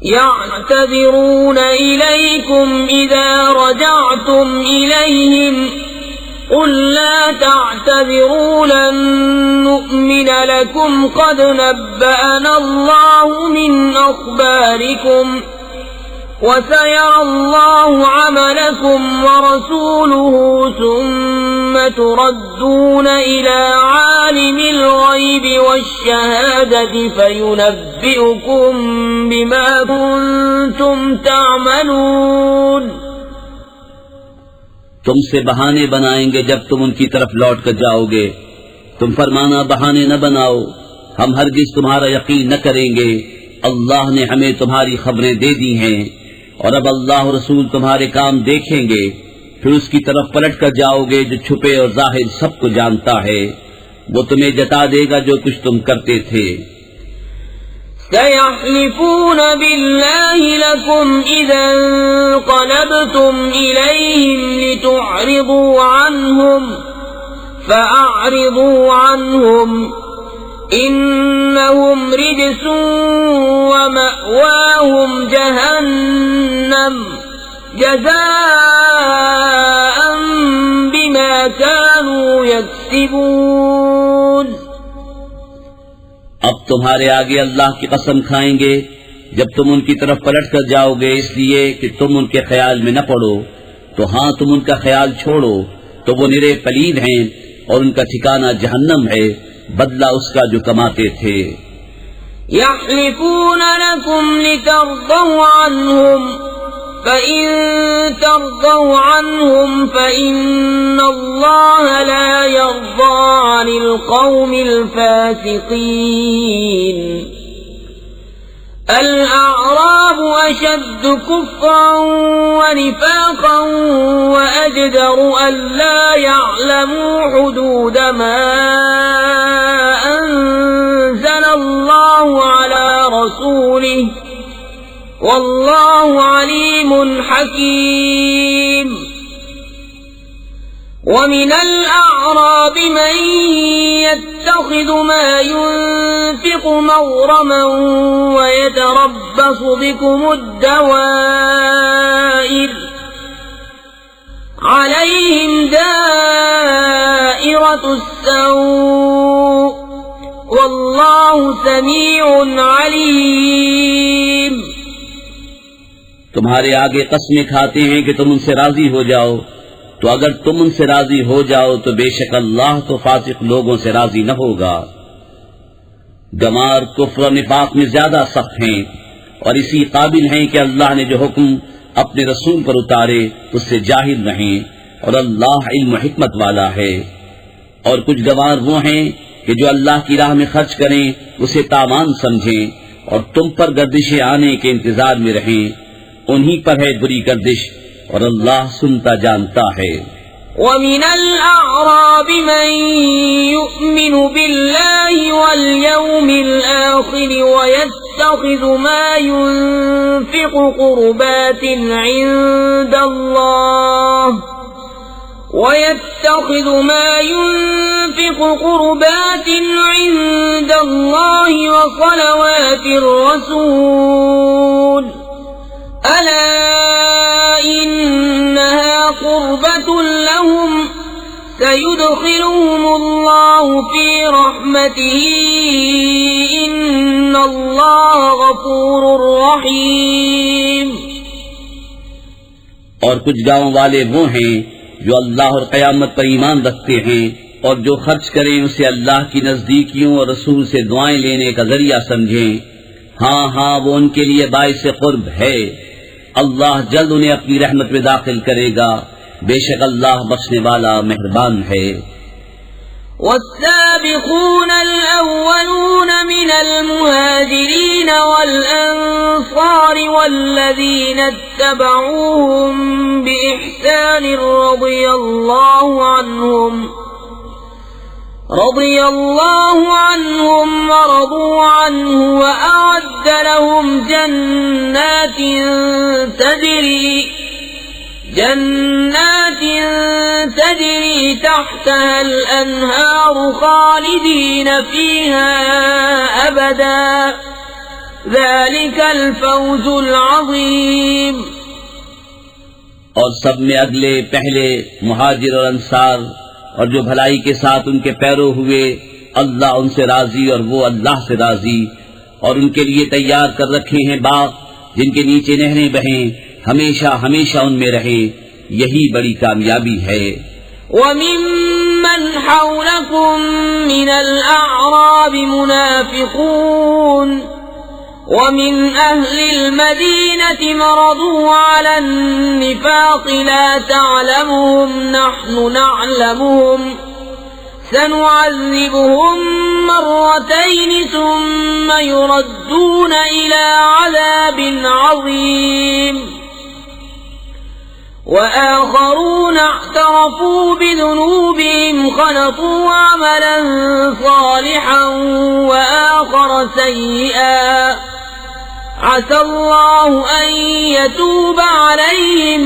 يعتذرون إليكم إذا رجعتم إليهم قل لا تعتذروا لن نؤمن لكم قد نبأنا الله من أخباركم وسيرى الله عملكم ورسوله ثم تردون إلى عالم الغيب والشهادة فينبئكم بما كنتم تعملون. تم سے بہانے بنائیں گے جب تم ان کی طرف لوٹ کر جاؤ گے. تم فرمانا بہانے نہ بناؤ، ہم ہرگز تمہارا یقین نہ کریں گے. اللہ نے ہمیں تمہاری خبریں دے دی ہیں، اور اب اللہ اور رسول تمہارے کام دیکھیں گے، پھر اس کی طرف پلٹ کر جاؤ گے جو چھپے اور ظاہر سب کو جانتا ہے. وہ تمہیں جتا دے گا جو کچھ تم کرتے تھے. سيحلفون بالله لكم إذا انقلبتم إليهم لتعرضوا عنهم فأعرضوا عنهم إنهم رجس ومأواهم جهنم جزاء بما كانوا يكسبون. اب تمہارے آگے اللہ کی قسم کھائیں گے جب تم ان کی طرف پلٹ کر جاؤ گے، اس لیے کہ تم ان کے خیال میں نہ پڑو. تو ہاں تم ان کا خیال چھوڑو تو وہ نرے پلید ہیں اور ان کا ٹھکانہ جہنم ہے، بدلہ اس کا جو کماتے تھے. يحلفون لكم لترضوا عنهم فإن ترضوا عنهم فإن الله لا يرضى عن القوم الفاسقين. الأعراب أشد كفرا ونفاقا وأجدر ألا يعلموا حدود ما أنزل الله على رسوله والله عليم حكيم. ومن الأعراب من يتخذ ما ينفق مغرما ويتربص بكم الدوائر عليهم دائرة السوء والله سميع عليم. تمہارے آگے قسمیں کھاتے ہیں کہ تم ان سے راضی ہو جاؤ، تو اگر تم ان سے راضی ہو جاؤ تو بے شک اللہ تو فاسق لوگوں سے راضی نہ ہوگا. گمار کفر و نفاق میں زیادہ سخت ہیں اور اسی قابل ہیں کہ اللہ نے جو حکم اپنے رسول پر اتارے اس سے جاہل رہیں، اور اللہ علم و حکمت والا ہے. اور کچھ گوار وہ ہیں کہ جو اللہ کی راہ میں خرچ کریں اسے تاوان سمجھیں اور تم پر گردشیں آنے کے انتظار میں رہیں. انہی پر ہے بری گردش اور اللہ سنتا جانتا ہے. وَمِنَ الْأَعْرَابِ مَن يُؤْمِنُ بِاللَّهِ وَالْيَوْمِ الْآخِرِ وَيَتَّخِذُ مَا يُنفِقُ قُرُبَاتٍ عِندَ اللَّهِ وَصَلَوَاتِ الرَّسُولِ أَلَا إِنَّهَا قُرْبَةٌ لَهُمْ سَيُدْخِلُهُمُ اللَّهُ فِي رَحْمَتِهِ إِنَّ اللَّهَ غَفُورٌ رَحِيمٌ. اور کچھ گاؤں والے وہ ہیں جو اللہ اور قیامت پر ایمان رکھتے ہیں اور جو خرچ کریں اسے اللہ کی نزدیکیوں اور رسول سے دعائیں لینے کا ذریعہ سمجھیں. ہاں ہاں وہ ان کے لیے باعث قرب ہے. اللہ جلد انہیں اپنی رحمت میں داخل کرے گا، بے شک اللہ بخشنے والا مہربان ہے. والسابقون الأولون من المهاجرين والأنصار والذين اتبعوهم بإحسان رضي الله عنهم ورضوا عنه وأعد لهم جنات تجري تحتها الأنهار خالدين فيها أبدا ذلك الفوز العظيم. اور سب میں اگلے پہلے مہاجر اور انصار اور جو بھلائی کے ساتھ ان کے پیرو ہوئے، اللہ ان سے راضی اور وہ اللہ سے راضی، اور ان کے لیے تیار کر رکھے ہیں باغ جن کے نیچے نہریں بہیں، ہمیشہ ہمیشہ ان میں رہے، یہی بڑی کامیابی ہے. وَمِمَّنْ حَوْلَكُمْ مِنَ الْأَعْرَابِ مُنَافِقُونَ وَمِنْ أَهْلِ الْمَدِينَةِ مَرَضُوا عَلَى النِّفَاقِ لَا تَعْلَمُهُمْ نَحْنُ نَعْلَمُهُمْ سَنُعَذِّبُهُمْ مَرَّتَيْنِ ثُمَّ يُرَدُّونَ إِلَى عَذَابٍ عَظِيمٍ. وَآخَرُونَ اعْتَرَفُوا بِذُنُوبِهِمْ خَلَطُوا عَمَلًا صَالِحًا وَآخَرَ سَيِّئًا عَسَى اللَّهُ أَن يَتُوبَ عَلَيْهِمْ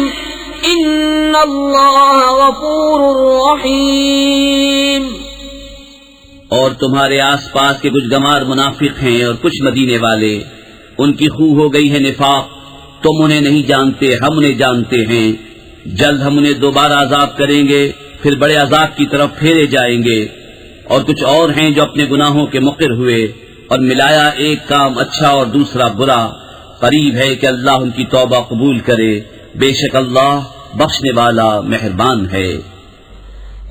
إِنَّ اللَّهَ غَفُورٌ رَّحِيمٌ. اور تمہارے آس پاس کے کچھ گمار منافق ہیں اور کچھ مدینے والے، ان کی خو ہو گئی ہے نفاق. تم انہیں نہیں جانتے، ہم انہیں جانتے ہیں. جلد ہم انہیں دوبارہ عذاب کریں گے، پھر بڑے عذاب کی طرف پھیرے جائیں گے. اور کچھ اور ہیں جو اپنے گناہوں کے مقر ہوئے اور ملایا ایک کام اچھا اور دوسرا برا. قریب ہے کہ اللہ ان کی توبہ قبول کرے، بے شک اللہ بخشنے والا مہربان ہے.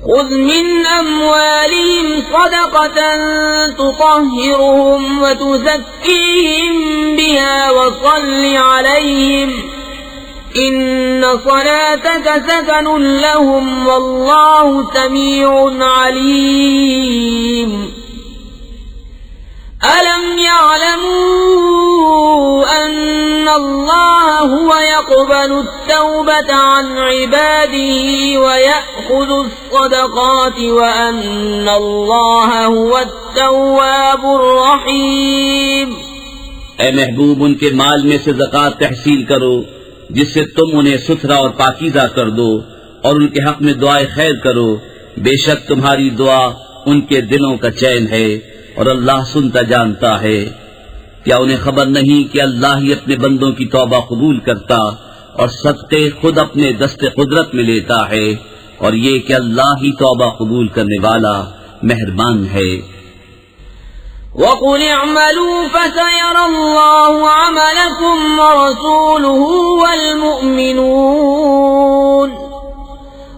خذ من أموالهم صدقة تطهرهم وتزكيهم بها وصل عليهم إن صلاتك سكن لهم والله سميع عليم. ألم يعلموا أن الله هو يقبل التوبة عن عباده ويأخذ الصدقات وأن الله هو التواب الرحيم. اے محبوب، ان کے مال میں سے زکوٰۃ تحصیل کرو جس سے تم انہیں ستھرا اور پاکیزہ کر دو، اور ان کے حق میں دعائے خیر کرو. بے شک تمہاری دعا ان کے دلوں کا چین ہے اور اللہ سنتا جانتا ہے. کیا انہیں خبر نہیں کہ اللہ ہی اپنے بندوں کی توبہ قبول کرتا اور صدقے خود اپنے دست قدرت میں لیتا ہے، اور یہ کہ اللہ ہی توبہ قبول کرنے والا مہربان ہے. وَقُلِ اعْمَلُوا فَسَيَرَى اللَّهُ عَمَلَكُمْ وَرَسُولُهُ وَالْمُؤْمِنُونَ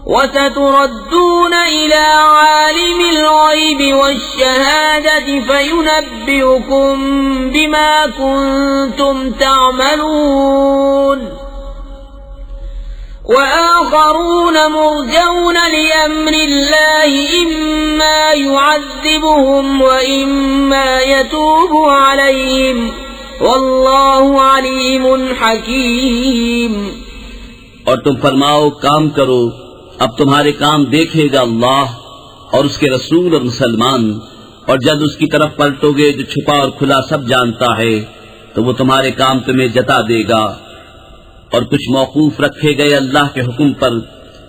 وَسَتُرَدُّونَ إِلَى عَالِمِ الْغَيْبِ وَالشَّهَادَةِ فَيُنَبِّئُكُم بِمَا كُنتُمْ تَعْمَلُونَ. وَآخَرُونَ مُرْجَوْنَ لِأَمْرِ اللَّهِ إِمَّا يُعَذِّبُهُمْ وَإِمَّا يَتُوبُ عَلَيْهِمْ وَاللَّهُ عَلِيمٌ حَكِيمٌ. اور تم فرماؤ کام کرو، اب تمہارے کام دیکھے گا اللہ اور اس کے رسول اور مسلمان، اور جب اس کی طرف پلٹو گے جو چھپا اور کھلا سب جانتا ہے تو وہ تمہارے کام تمہیں جتا دے گا. اور کچھ موقوف رکھے گئے اللہ کے حکم پر،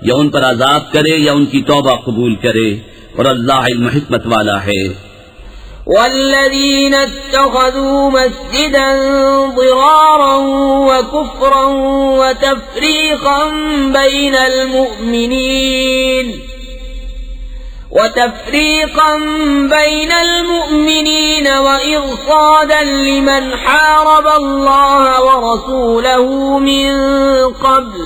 یا ان پر عذاب کرے یا ان کی توبہ قبول کرے، اور اللہ علم حکمت والا ہے. والذين اتخذوا مسجدا ضرارا وكفرا وتفريقا بين المؤمنين وإرصادا لمن حارب الله ورسوله من قبل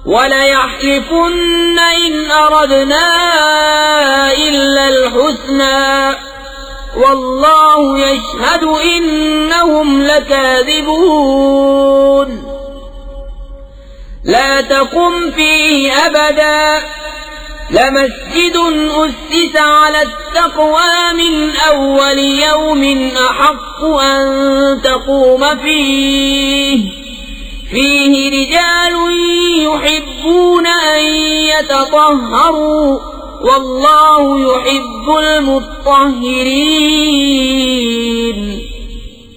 وَلَيَحْلِفُنَّ إِنْ أَرَدْنَا إِلَّا الْحُسْنَى وَاللَّهُ يَشْهَدُ إِنَّهُمْ لَكَاذِبُونَ لَا تَقُمْ فِيهِ أَبَدًا لَمَسْجِدٌ أُسِّسَ عَلَى التَّقْوَى مِنْ أَوَّلِ يَوْمٍ أَحَقُّ أَن تَقُومَ فِيهِ رِجَالٌ يُحِبُّونَ أَن يَتَطَهَّرُوا وَاللَّهُ يُحِبُّ الْمُطَّهِّرِينَ.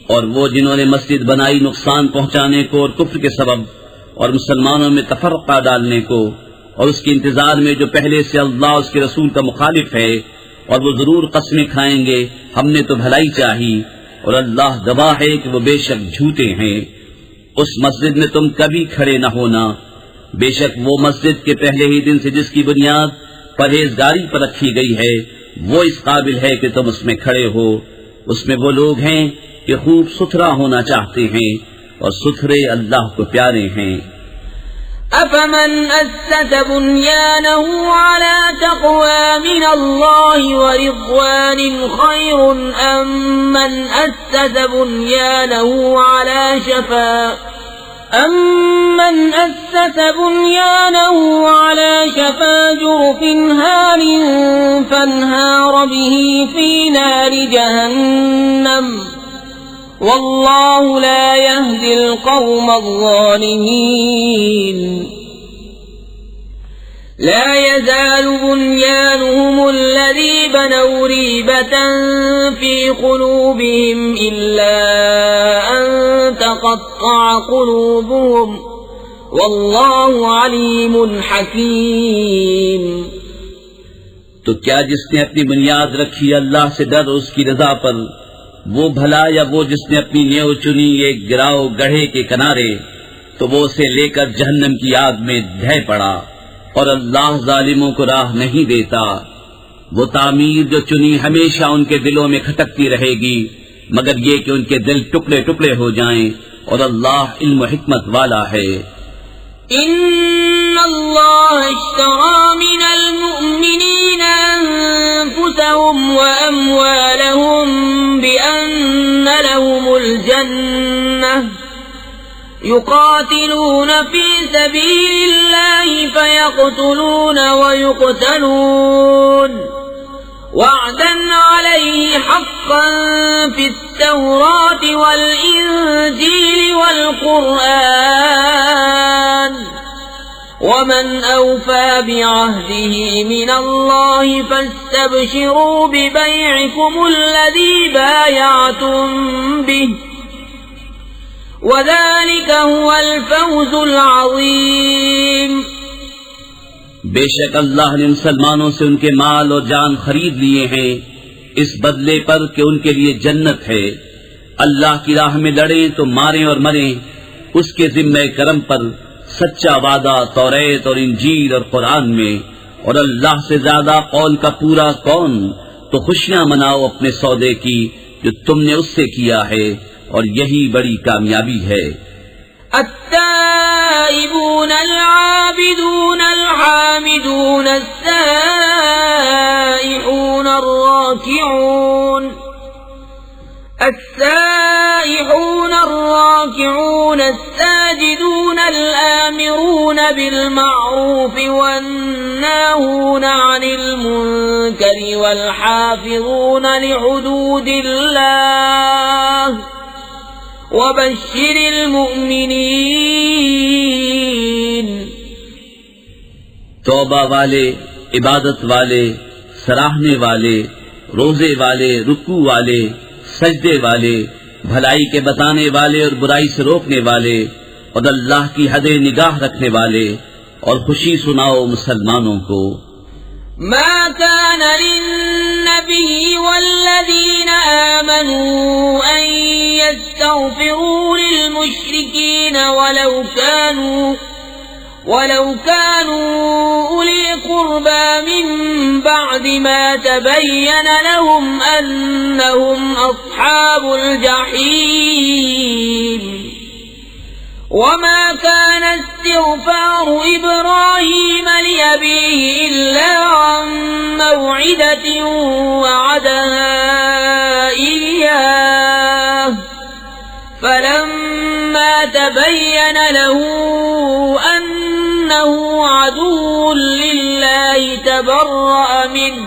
اور وہ جنہوں نے مسجد بنائی نقصان پہنچانے کو اور کفر کے سبب اور مسلمانوں میں تفرقہ ڈالنے کو، اور اس کے انتظار میں جو پہلے سے اللہ اس کے رسول کا مخالف ہے، اور وہ ضرور قسمیں کھائیں گے ہم نے تو بھلائی چاہی. اور اللہ گواہ ہے کہ وہ بے شک جھوٹے ہیں۔ اس مسجد میں تم کبھی کھڑے نہ ہونا، بے شک وہ مسجد کے پہلے ہی دن سے جس کی بنیاد پرہیزگاری پر رکھی گئی ہے وہ اس قابل ہے کہ تم اس میں کھڑے ہو۔ اس میں وہ لوگ ہیں کہ خوب ستھرا ہونا چاہتے ہیں اور ستھرے اللہ کو پیارے ہیں۔ أفمن أسس بنيانه على تقوى من الله ورضوان خير أم من أسس بنيانه على شفا جرف هار فانهار به في نار جهنم والله لا يهدي القوم الظالمين لا يزال بنيانهم الذي بنوا ريبة في قلوبهم إلا أن تقطع قلوبهم والله عليم حكيم۔ تو کیا جس نے اپنی بنیاد رکھی اللہ سے ڈر اس کی رضا پر، وہ بھلا یا وہ جس نے اپنی نیو چنی ایک گراؤ گڑھے کے کنارے، تو وہ اسے لے کر جہنم کی آگ میں ڈھہ پڑا، اور اللہ ظالموں کو راہ نہیں دیتا۔ وہ تعمیر جو چنی ہمیشہ ان کے دلوں میں کھٹکتی رہے گی، مگر یہ کہ ان کے دل ٹکڑے ٹکڑے ہو جائیں، اور اللہ علم و حکمت والا ہے۔ ان اللہ اشترى من المؤمنین انفسهم واموالهم بان لهم الجنة يقاتلون في سبيل الله فيقتلون ويقتلون وعدا عليه حقا في التوراة والإنجيل والقرآن ومن أوفى بعهده من الله فاستبشروا ببيعكم الذي بايعتم به وذلك هو الفوز العظيم۔ بے شک اللہ نے مسلمانوں سے ان کے مال اور جان خرید لیے ہیں اس بدلے پر کہ ان کے لیے جنت ہے۔ اللہ کی راہ میں لڑیں تو ماریں اور مریں، اس کے ذمہ کرم پر سچا وعدہ توریت اور انجیل اور قرآن میں، اور اللہ سے زیادہ قول کا پورا کون؟ تو خوشیاں مناؤ اپنے سودے کی جو تم نے اس سے کیا ہے، اور یہی بڑی کامیابی ہے۔ التائبون العابدون الحامدون السائحون الراكعون الساجدون الآمرون بالمعروف والناهون عن المنكر والحافظون لحدود الله وبشر المؤمنین۔ توبہ والے، عبادت والے، سراہنے والے، روزے والے، رکوع والے، سجدے والے، بھلائی کے بتانے والے اور برائی سے روکنے والے، اور اللہ کی حد نگاہ رکھنے والے، اور خوشی سناؤ مسلمانوں کو۔ ما كان للنبي والذين آمنوا أن يستغفروا للمشركين ولو كانوا أولي قربى من بعد ما تبين لهم أنهم أصحاب الجحيم وما كان استغفار إبراهيم لأبيه إلا عن موعدة وعدها إياه فلما تبين له أنه عدو لله تبرأ منه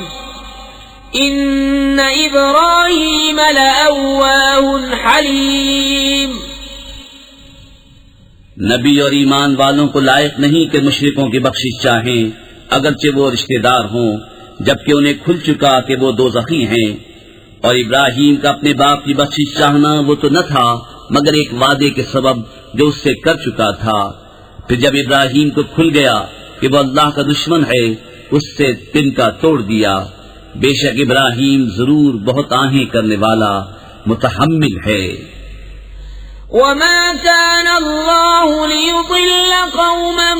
إن إبراهيم لأواه حليم۔ نبی اور ایمان والوں کو لائق نہیں کہ مشرکوں کی بخشش چاہیں اگرچہ وہ رشتہ دار ہوں، جبکہ انہیں کھل چکا کہ وہ دوزخی ہیں۔ اور ابراہیم کا اپنے باپ کی بخشش چاہنا وہ تو نہ تھا مگر ایک وعدے کے سبب جو اس سے کر چکا تھا۔ پھر جب ابراہیم کو کھل گیا کہ وہ اللہ کا دشمن ہے، اس سے تن کا توڑ دیا۔ بے شک ابراہیم ضرور بہت آہیں کرنے والا متحمل ہے۔ وما كان الله ليضل قوما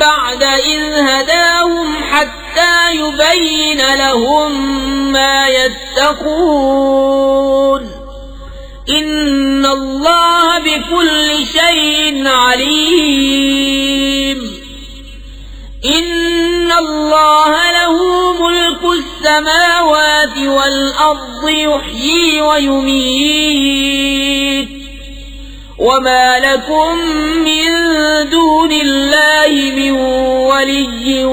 بعد إذ هداهم حتى يبين لهم ما يتقون إن الله بكل شيء عليم إن الله له ملك السماوات والأرض يحيي ويميت وما لكم من دون الله من ولي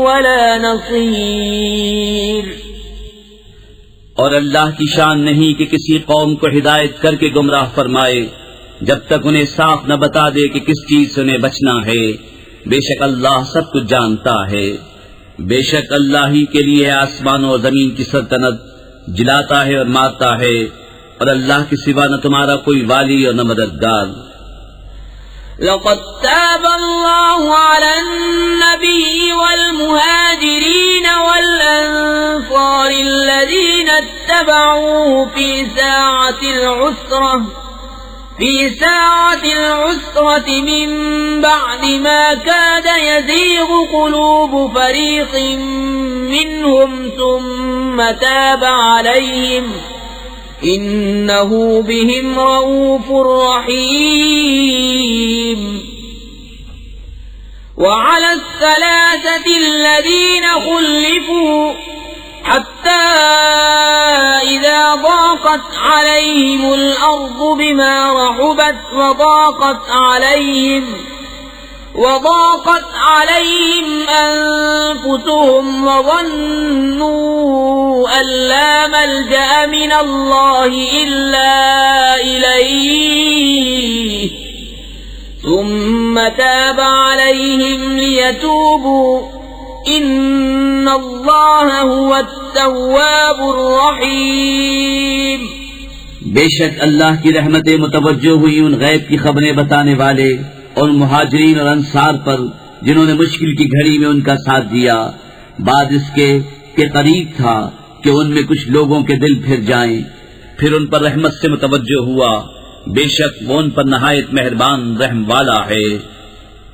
ولا نصير۔ اور اللہ کی شان نہیں کہ کسی قوم کو ہدایت کر کے گمراہ فرمائے جب تک انہیں صاف نہ بتا دے کہ کس چیز سے انہیں بچنا ہے۔ بے شک اللہ سب کچھ جانتا ہے۔ بے شک اللہ ہی کے لیے آسمانوں اور زمین کی سلطنت، جلاتا ہے اور مارتا ہے، اور اللہ کے سوا نہ تمہارا کوئی والی اور نہ مددگار۔ لقد تاب الله على النبي والمهاجرين والأنصار الذين اتبعوه في ساعة العسرة من بعد ما كاد يزيغ قلوب فريق منهم ثم تاب عليهم إنه بهم رؤوف رحيم۔ وعلى الثلاثة الذين خلفوا حتى إذا ضاقت عليهم الأرض بما رحبت وضاقت عليهم أنفسهم وظنوا أن لا ملجأ من الله إلا إليه ثم تاب عليهم ليتوبوا إن الله هو التواب الرحيم۔ بے شک اللہ کی رحمتیں متوجہ ہوئی ان غیب کی خبریں بتانے والے اور مہاجرین اور انصار پر جنہوں نے مشکل کی گھڑی میں ان کا ساتھ دیا، بعد اس کے کہ قریب تھا کہ ان میں کچھ لوگوں کے دل پھر جائیں، پھر ان پر رحمت سے متوجہ ہوا۔ بے شک وہ ان پر نہایت مہربان رحم والا ہے۔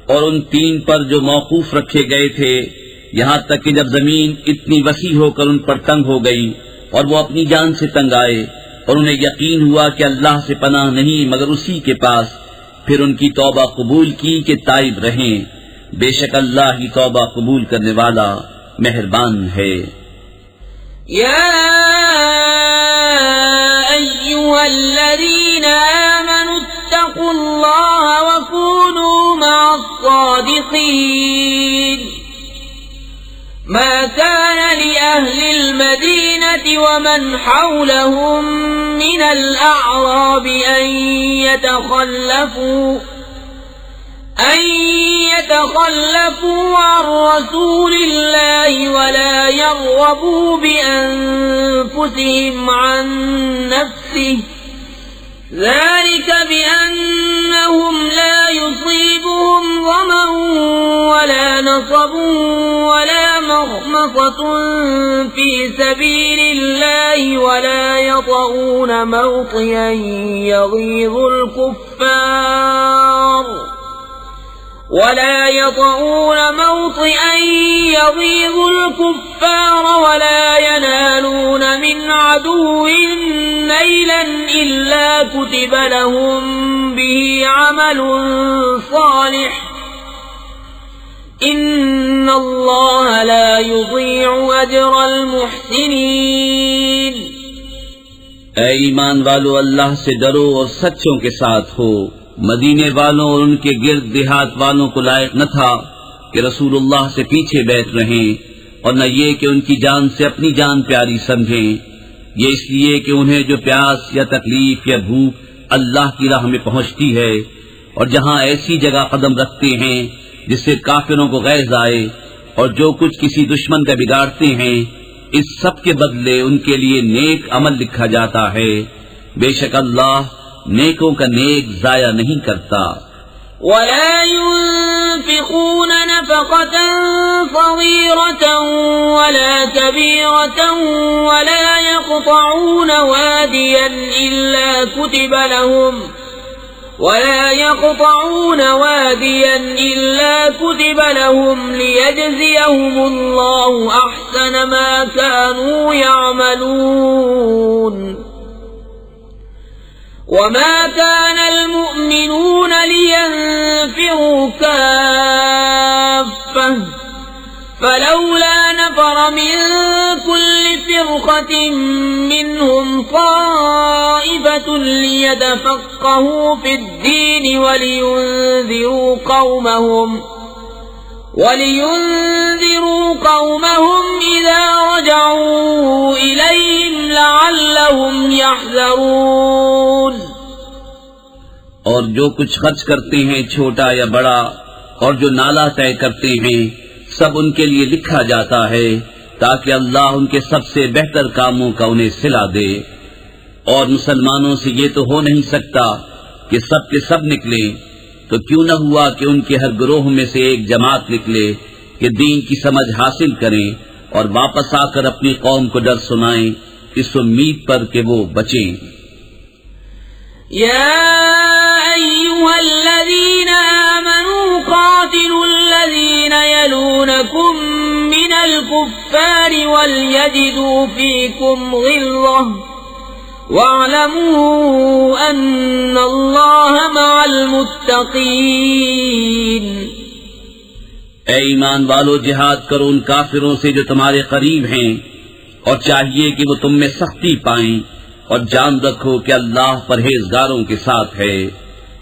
اور ان تین پر جو موقوف رکھے گئے تھے، یہاں تک کہ جب زمین اتنی وسیع ہو کر ان پر تنگ ہو گئی اور وہ اپنی جان سے تنگ آئے اور انہیں یقین ہوا کہ اللہ سے پناہ نہیں مگر اسی کے پاس، پھر ان کی توبہ قبول کی کہ تائب رہیں۔ بے شک اللہ ہی توبہ قبول کرنے والا مہربان ہے۔ یا ایھا الذین آمنوا اتقوا اللہ وکونوا مع الصادقین۔ ما كان لأهل المدينة ومن حولهم من الأعراب أن يتخلفوا عن رسول الله ولا يرغبوا بأنفسهم عن نفسه ذلك بأنهم لا يصيبهم ظمأ ولا نصب ولا مخمصة في سبيل الله ولا يطؤون موطئا يغيظ الكفار ولا ينالون من عدو نيلا إلا كتب لهم به عمل صالح إن الله لا يضيع أجر المحسنين۔ اے ایمان والو، اللہ سے ڈرو اور سچوں کے ساتھ ہو۔ مدینے والوں اور ان کے گرد دیہات والوں کو لائق نہ تھا کہ رسول اللہ سے پیچھے بیٹھ رہیں، اور نہ یہ کہ ان کی جان سے اپنی جان پیاری سمجھیں، یہ اس لیے کہ انہیں جو پیاس یا تکلیف یا بھوک اللہ کی راہ میں پہنچتی ہے، اور جہاں ایسی جگہ قدم رکھتے ہیں جس سے کافروں کو غیظ آئے، اور جو کچھ کسی دشمن کا بگاڑتے ہیں، اس سب کے بدلے ان کے لیے نیک عمل لکھا جاتا ہے۔ بے شک اللہ نیکوں کا نیک ضائع نہیں کرتا۔ ولا ينفقون نفقة صغيرة ولا كبيرة ولا يقطعون واديا إلا كتب لهم ليجزيهم الله أحسن ما كانوا يعملون وما كان المؤمنون لينفروا كافة فلولا نفر من كل فرقة منهم طائفة ليتفقهوا في الدين ولينذروا قومهم إذا رجعوا إليهم لعلهم يحذرون. اور جو کچھ خرچ کرتے ہیں چھوٹا یا بڑا اور جو نالا طے کرتے ہیں سب ان کے لیے لکھا جاتا ہے تاکہ اللہ ان کے سب سے بہتر کاموں کا انہیں صلہ دے. اور مسلمانوں سے یہ تو ہو نہیں سکتا کہ سب کے سب نکلیں، تو کیوں نہ ہوا کہ ان کے ہر گروہ میں سے ایک جماعت نکلے کہ دین کی سمجھ حاصل کریں اور واپس آ کر اپنی قوم کو ڈر سنائیں اس امید پر کہ وہ بچیں. يا أيها الذين آمنوا قاتلوا الذين يلونكم من الكفار وليجدوا فيكم غلظة واعلموا أن الله مع المتقين. اے ایمان والو، جہاد کرو ان کافروں سے جو تمہارے قریب ہیں، اور چاہیے کہ وہ تم میں سختی پائیں، اور جان رکھو کہ اللہ پرہیزگاروں کے ساتھ ہے.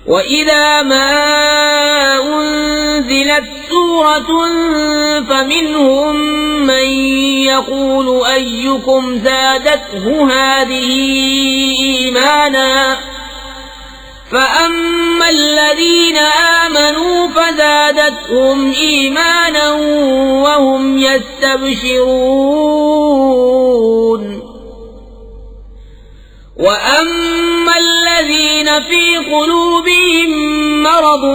وَإِذَا مَا أُنزِلَتْ سُورَةٌ فَمِنْهُمْ مَنْ يَقُولُ أَيُّكُمْ زَادَتْهُ هَذِهِ إِيمَانًا فَأَمَّا الَّذِينَ آمَنُوا فَزَادَتْهُمْ إِيمَانًا وَهُمْ يَسْتَبْشِرُونَ. وَأَمَّا الَّذِينَ فِي قُلُوبِهِم مَّرَضٌ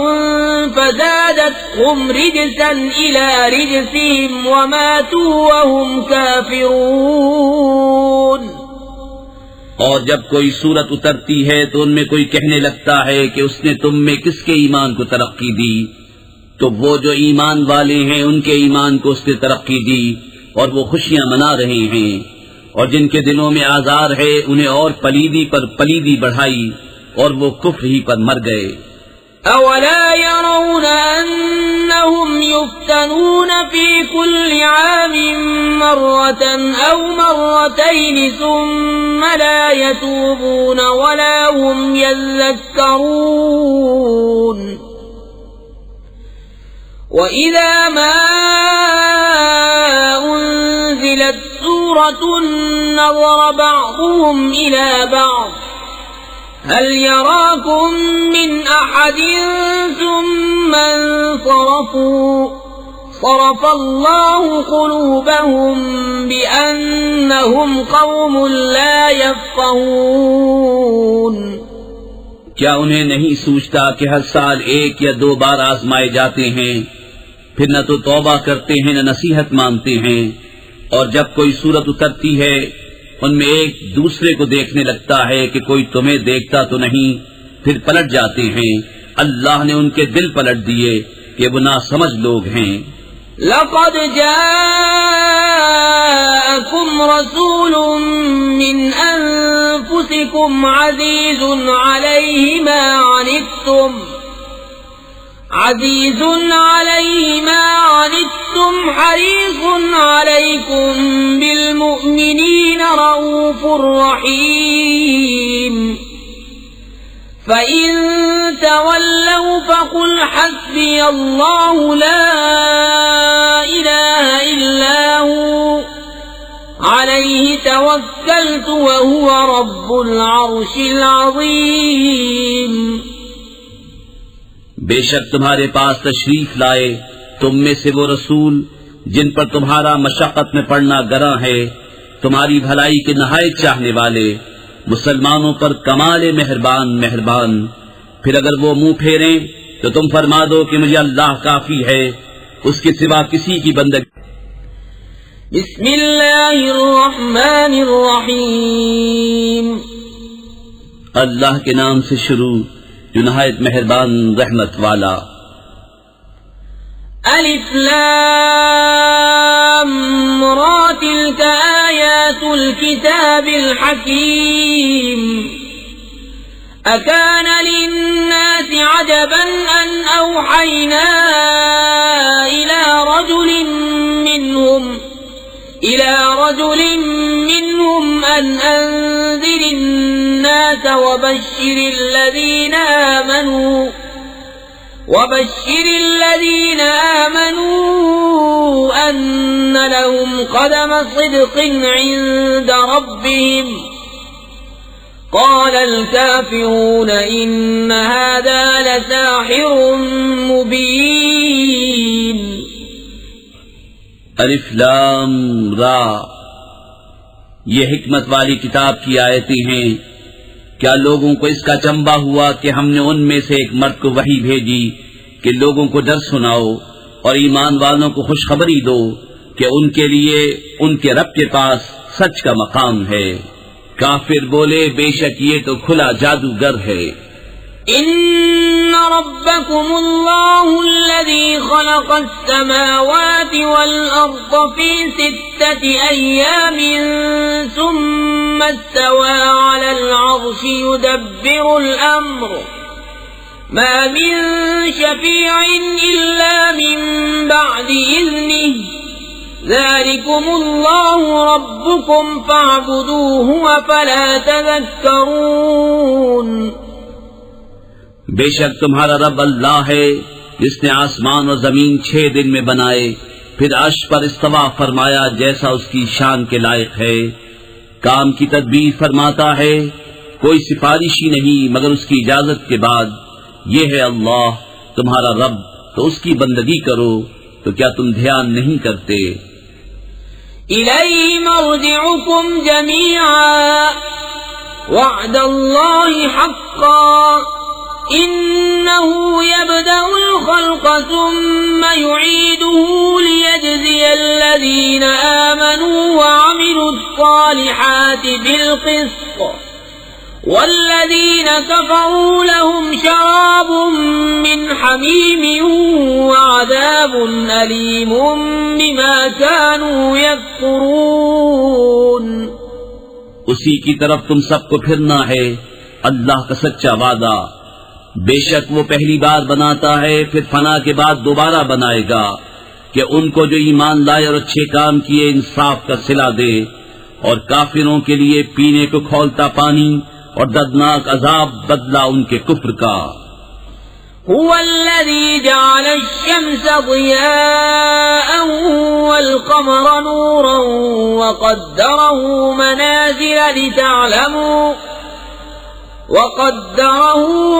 فَزَادَتْهُمْ رِجْسًا إِلَى رِجْسِهِمْ وَمَاتُوا وَهُمْ كَافِرُونَ. اور جب کوئی صورت اترتی ہے تو ان میں کوئی کہنے لگتا ہے کہ اس نے تم میں کس کے ایمان کو ترقی دی، تو وہ جو ایمان والے ہیں ان کے ایمان کو اس نے ترقی دی اور وہ خوشیاں منا رہے ہیں، اور جن کے دلوں میں آزار ہے انہیں اور پلیدی پر پلیدی بڑھائی اور وہ کفر ہی پر مر گئے. أَوَلَا يَرَوْنَ أَنَّهُمْ يُفْتَنُونَ فِي كُلِّ عَامٍ مَّرَّةً أَوْ مَرَّتَيْنِ ثُمَّ لَا يَتُوبُونَ وَلَا هُمْ يَذَّكَّرُونَ. وَإِذَا مَا أُنزِلَتْ سُورَةٌ نَّظَرَ بَعْضُهُمْ إِلَى بَعْضٍ هل يراكم من أحد ثم انصرفوا صرف الله قلوبهم بأنهم قوم لا يفقهون. کیا انہیں نہیں سوچتا کہ ہر سال ایک یا دو بار آزمائے جاتے ہیں، پھر نہ تو توبہ کرتے ہیں نہ نصیحت مانتے ہیں، اور جب کوئی صورت اترتی ہے ان میں ایک دوسرے کو دیکھنے لگتا ہے کہ کوئی تمہیں دیکھتا تو نہیں، پھر پلٹ جاتے ہیں. اللہ نے ان کے دل پلٹ دیے کہ وہ ناسمجھ لوگ ہیں. لقد جاءكم رسول من أنفسكم عزيز عليه ما عنتم حريص عليكم بالمؤمنين رؤوف رحيم. فإن تولوا فقل حسبي الله لا إله إلا هو عليه توكلت وهو رب العرش العظيم. بے شک تمہارے پاس تشریف لائے تم میں سے وہ رسول جن پر تمہارا مشقت میں پڑنا گراں ہے، تمہاری بھلائی کے نہایت چاہنے والے، مسلمانوں پر کمال مہربان. پھر اگر وہ منہ پھیریں تو تم فرما دو کہ مجھے اللہ کافی ہے، اس کے سوا کسی کی بندگی۔ بسم اللہ الرحمن الرحیم، اللہ کے نام سے شروع جو نہایت مہربان رحمت والا۔ الف لام را تلک آیات الكتاب الحکیم، اکان للناس عجبا ان اوحینا الى رجل منهم ان انذر الناس وبشر الذين آمنوا أن لهم قدم صدق عند ربهم، قال الكافرون إن هذا لساحر مبين۔ الف لام را، یہ حکمت والی کتاب کی آیتیں ہیں۔ کیا لوگوں کو اس کا چنبا ہوا کہ ہم نے ان میں سے ایک مرد کو وحی بھیجی کہ لوگوں کو ڈر سناؤ اور ایمان والوں کو خوشخبری دو کہ ان کے لیے ان کے رب کے پاس سچ کا مقام ہے۔ کافر بولے بے شک یہ تو کھلا جادوگر ہے۔ ان ربکم اللہ الذی خلق السماوات والارض فی 6 ایام ثم استوى على العرش يدبر الامر ما من شفیع الا من بعد اذنه ذلكم اللہ ربکم فاعبدوه افلا تذکرون۔ بے شک تمہارا رب اللہ ہے جس نے آسمان اور زمین 6 دن میں بنائے، پھر عرش پر استوا فرمایا جیسا اس کی شان کے لائق ہے، کام کی تدبیر فرماتا ہے، کوئی سفارشی نہیں مگر اس کی اجازت کے بعد۔ یہ ہے اللہ تمہارا رب، تو اس کی بندگی کرو، تو کیا تم دھیان نہیں کرتے؟ الیہ مرجعکم جمیعا وعد اللہ حقا انه يبدأ الخلق ثم يعيده ليجزي الذين آمنوا وعملوا الصالحات بالقسط والذين كفروا لهم شراب من حميم وعذاب أليم بما كانوا يكفرون۔ اسی کی طرف تم سب کو پھرنا ہے، اللہ کا سچا وعدہ۔ بے شک وہ پہلی بار بناتا ہے پھر فنا کے بعد دوبارہ بنائے گا کہ ان کو جو ایمان لائے اور اچھے کام کیے انصاف کا صلہ دے، اور کافروں کے لیے پینے کو کھولتا پانی اور دردناک عذاب بدلہ ان کے کفر کا۔ هو الذي جعل الشمس ضياء والقمر نورا وقدره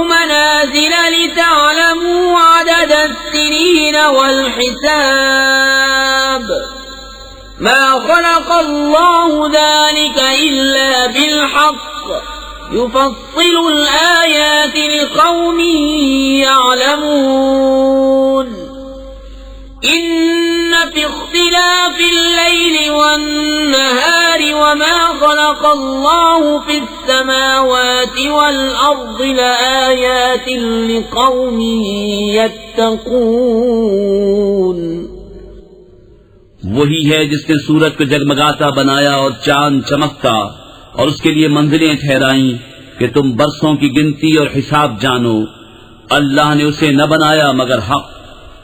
منازل لتعلموا عدد السنين والحساب، ما خلق الله ذلك إلا بالحق يفصل الآيات لقوم يعلمون۔ إن في اختلاف الليل والنهار وما خلق الله في السماوات والأرض لآيات لقوم يتقون۔ وہی ہے جس نے سورج کو جگمگاتا بنایا اور چاند چمکتا، اور اس کے لیے منزلیں ٹھہرائیں کہ تم برسوں کی گنتی اور حساب جانو۔ اللہ نے اسے نہ بنایا مگر حق،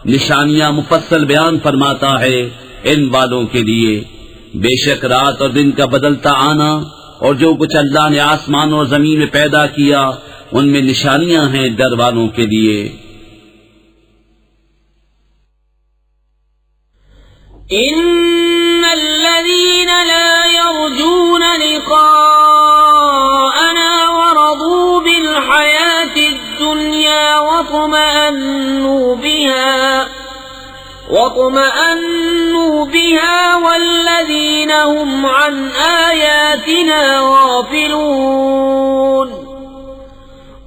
نشانیاں مفصل بیان فرماتا ہے ان والوں کے لیے۔ بے شک رات اور دن کا بدلتا آنا اور جو کچھ اللہ نے آسمان اور زمین میں پیدا کیا ان میں نشانیاں ہیں ڈر والوں کے لیے۔ ان الذين لا يرجون لقاءنا ورضوا بالحياة الدنيا واطمأنوا بها والذين هم عن آياتنا غافلون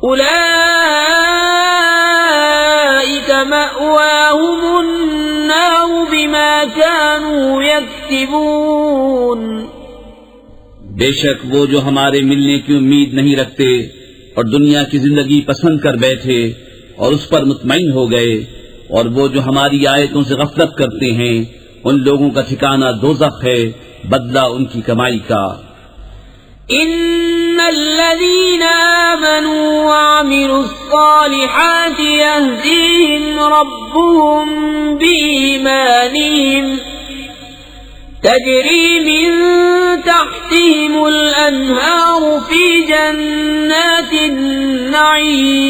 أولئك فمأواهم النار بما كانوا يكسبون. بے شک وہ جو ہمارے ملنے کی امید نہیں رکھتے اور دنیا کی زندگی پسند کر بیٹھے اور اس پر مطمئن ہو گئے، اور وہ جو ہماری آیتوں سے غفلت کرتے ہیں، ان لوگوں کا ٹھکانہ دوزخ ہے، بدلہ ان کی کمائی کا. ان الذين آمنوا وعملوا الصالحات يهديهم ربهم بإيمانهم تجري من تحتهم الأنهار في جنات النعيم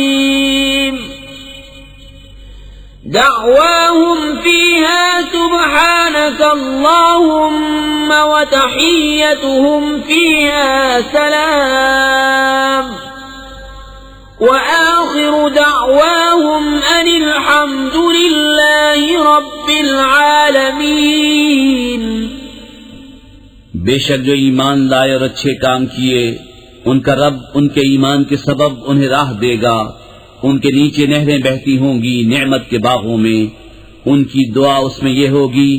دعواهم فيها سبحانك اللهم وتحيتهم فيها سلام وآخر دعواهم أن الحمد لله رب العالمين. بے شک جو ایمان لائے اور اچھے کام کیے، ان کا رب ان کے ایمان کے سبب انہیں راہ دے گا، ان کے نیچے نہریں بہتی ہوں گی نعمت کے باغوں میں. ان کی دعا اس میں یہ ہوگی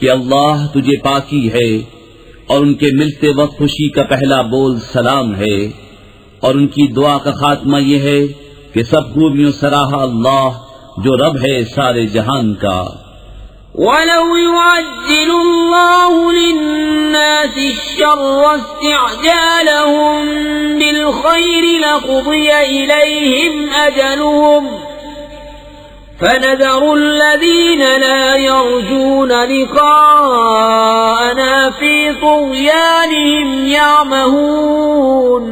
کہ اللہ تجھے پاکی ہے، اور ان کے ملتے وقت خوشی کا پہلا بول سلام ہے، اور ان کی دعا کا خاتمہ یہ ہے کہ سب خوبیوں سراہا اللہ جو رب ہے سارے جہان کا. وَلَوْ يُعَجِّلُ اللَّهُ لِلنَّاسِ الشَّرَّ اسْتِعْجَالَهُم بِالْخَيْرِ لَقُضِيَ إِلَيْهِمْ أَجَلُهُمْ فَنَذَرُ الَّذِينَ لَا يَرْجُونَ لِقَاءَنَا فِي طُغْيَانِهِمْ يَعْمَهُونَ.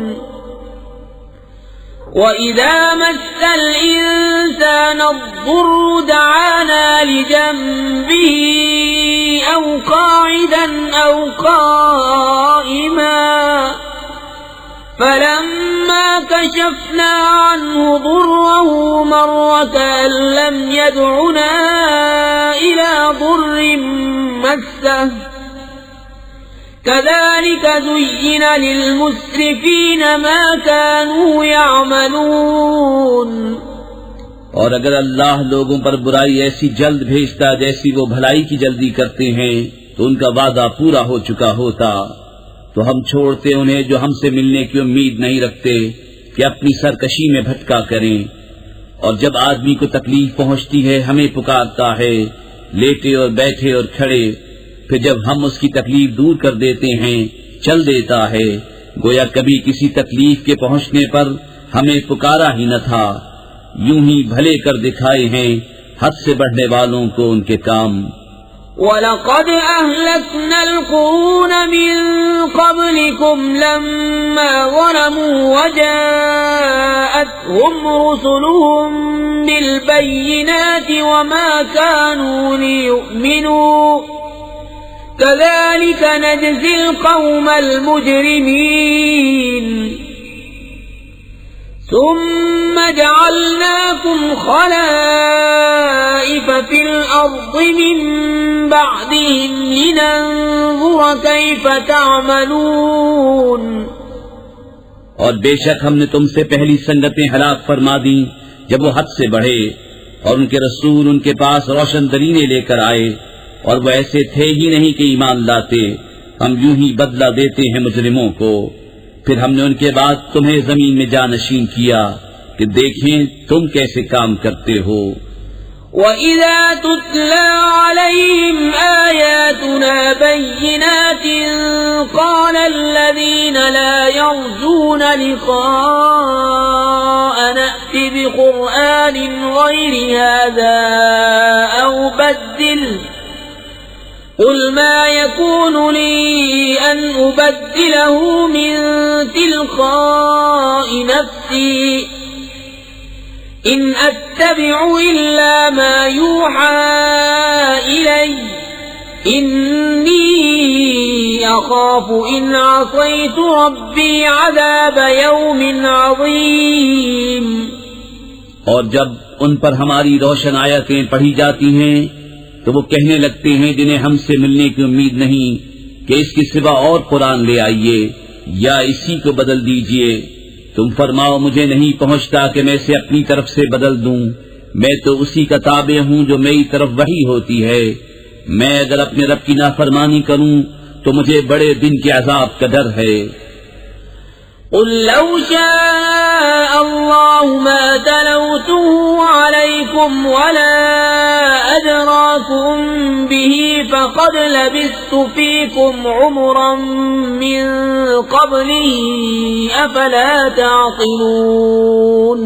وَإِذَا مَسَّ الْإِنسَانَ الضُّرُّ دَعَانَا لِجَنبِهِ أَوْ قَاعِدًا أَوْ قَائِمًا فَلَمَّا كَشَفْنَا عَنْهُ ضُرَّهُ مَرَّ كَأَن لَّمْ يَدْعُنَا إِلَى ضُرٍّ مَّسَّهُ كذلك زين للمسرفين ما كانوا يعملون. اور اگر اللہ لوگوں پر برائی ایسی جلد بھیجتا جیسی وہ بھلائی کی جلدی کرتے ہیں تو ان کا وعدہ پورا ہو چکا ہوتا، تو ہم چھوڑتے انہیں جو ہم سے ملنے کی امید نہیں رکھتے کہ اپنی سرکشی میں بھٹکا کریں. اور جب آدمی کو تکلیف پہنچتی ہے ہمیں پکارتا ہے، لیٹے اور بیٹھے اور کھڑے، پھر جب ہم اس کی تکلیف دور کر دیتے ہیں چل دیتا ہے، گویا کبھی کسی تکلیف کے پہنچنے پر ہمیں پکارا ہی نہ تھا. یوں ہی بھلے کر دکھائے ہیں حد سے بڑھنے والوں کو ان کے کام. وَلَقَدْ أَهْلَكْنَا الْقُرُونَ مِنْ قَبْلِكُمْ لَمَّا ظَلَمُوا وَجَاءَتْهُمْ رُسُلُهُم بِالْبَيِّنَاتِ وَمَا كَانُوا لِيُؤْمِنُوا كذلك نجزي القوم المجرمين. ثم جعلناكم خلائف في الأرض من بعدهم لننظر كيف تعملون. اور بے شک ہم نے تم سے پہلی سنگتیں ہلاک فرما دیں جب وہ حد سے بڑھے، اور ان کے رسول ان کے پاس روشن دلیلیں لے کر آئے، اور وہ ایسے تھے ہی نہیں کہ ایمان لاتے. ہم یوں ہی بدلہ دیتے ہیں مجرموں کو. پھر ہم نے ان کے بعد تمہیں زمین میں جانشین کیا کہ دیکھیں تم کیسے کام کرتے ہو. وَإِذَا تُتْلَى عَلَيْهِمْ آيَاتُنَا بَيِّنَاتٍ قَالَ الَّذِينَ لَا يَرْجُونَ لِقَاءَنَا ائْتِ بِقُرْآنٍ غَيْرِ هَذَا أَوْ بَدِّلْهُ قُلْ مَا يَكُونُ لِي أَنْ أُبَدِّلَهُ مِنْ تِلْقَاءِ نَفْسِي إِنْ أَتَّبِعُ إِلَّا مَا يُوحَى إِلَيَّ إِنِّي أَخَافُ إِنْ عَصَيْتُ رَبِّي عَذَابَ يَوْمٍ عَظِيمٍ. اور جب ان پر ہماری روشن آیتیں پڑھی جاتی ہیں تو وہ کہنے لگتے ہیں جنہیں ہم سے ملنے کی امید نہیں کہ اس کے سوا اور قرآن لے آئیے یا اسی کو بدل دیجئے. تم فرماؤ مجھے نہیں پہنچتا کہ میں اسے اپنی طرف سے بدل دوں، میں تو اسی کا تابع ہوں جو میری طرف وحی ہوتی ہے. میں اگر اپنے رب کی نافرمانی کروں تو مجھے بڑے دن کے عذاب کا ڈر ہے. قل لو شاء الله ما تلوته عليكم ولا أدراكم به فقد لبثت فيكم عمرا من قبله أفلا تعقلون.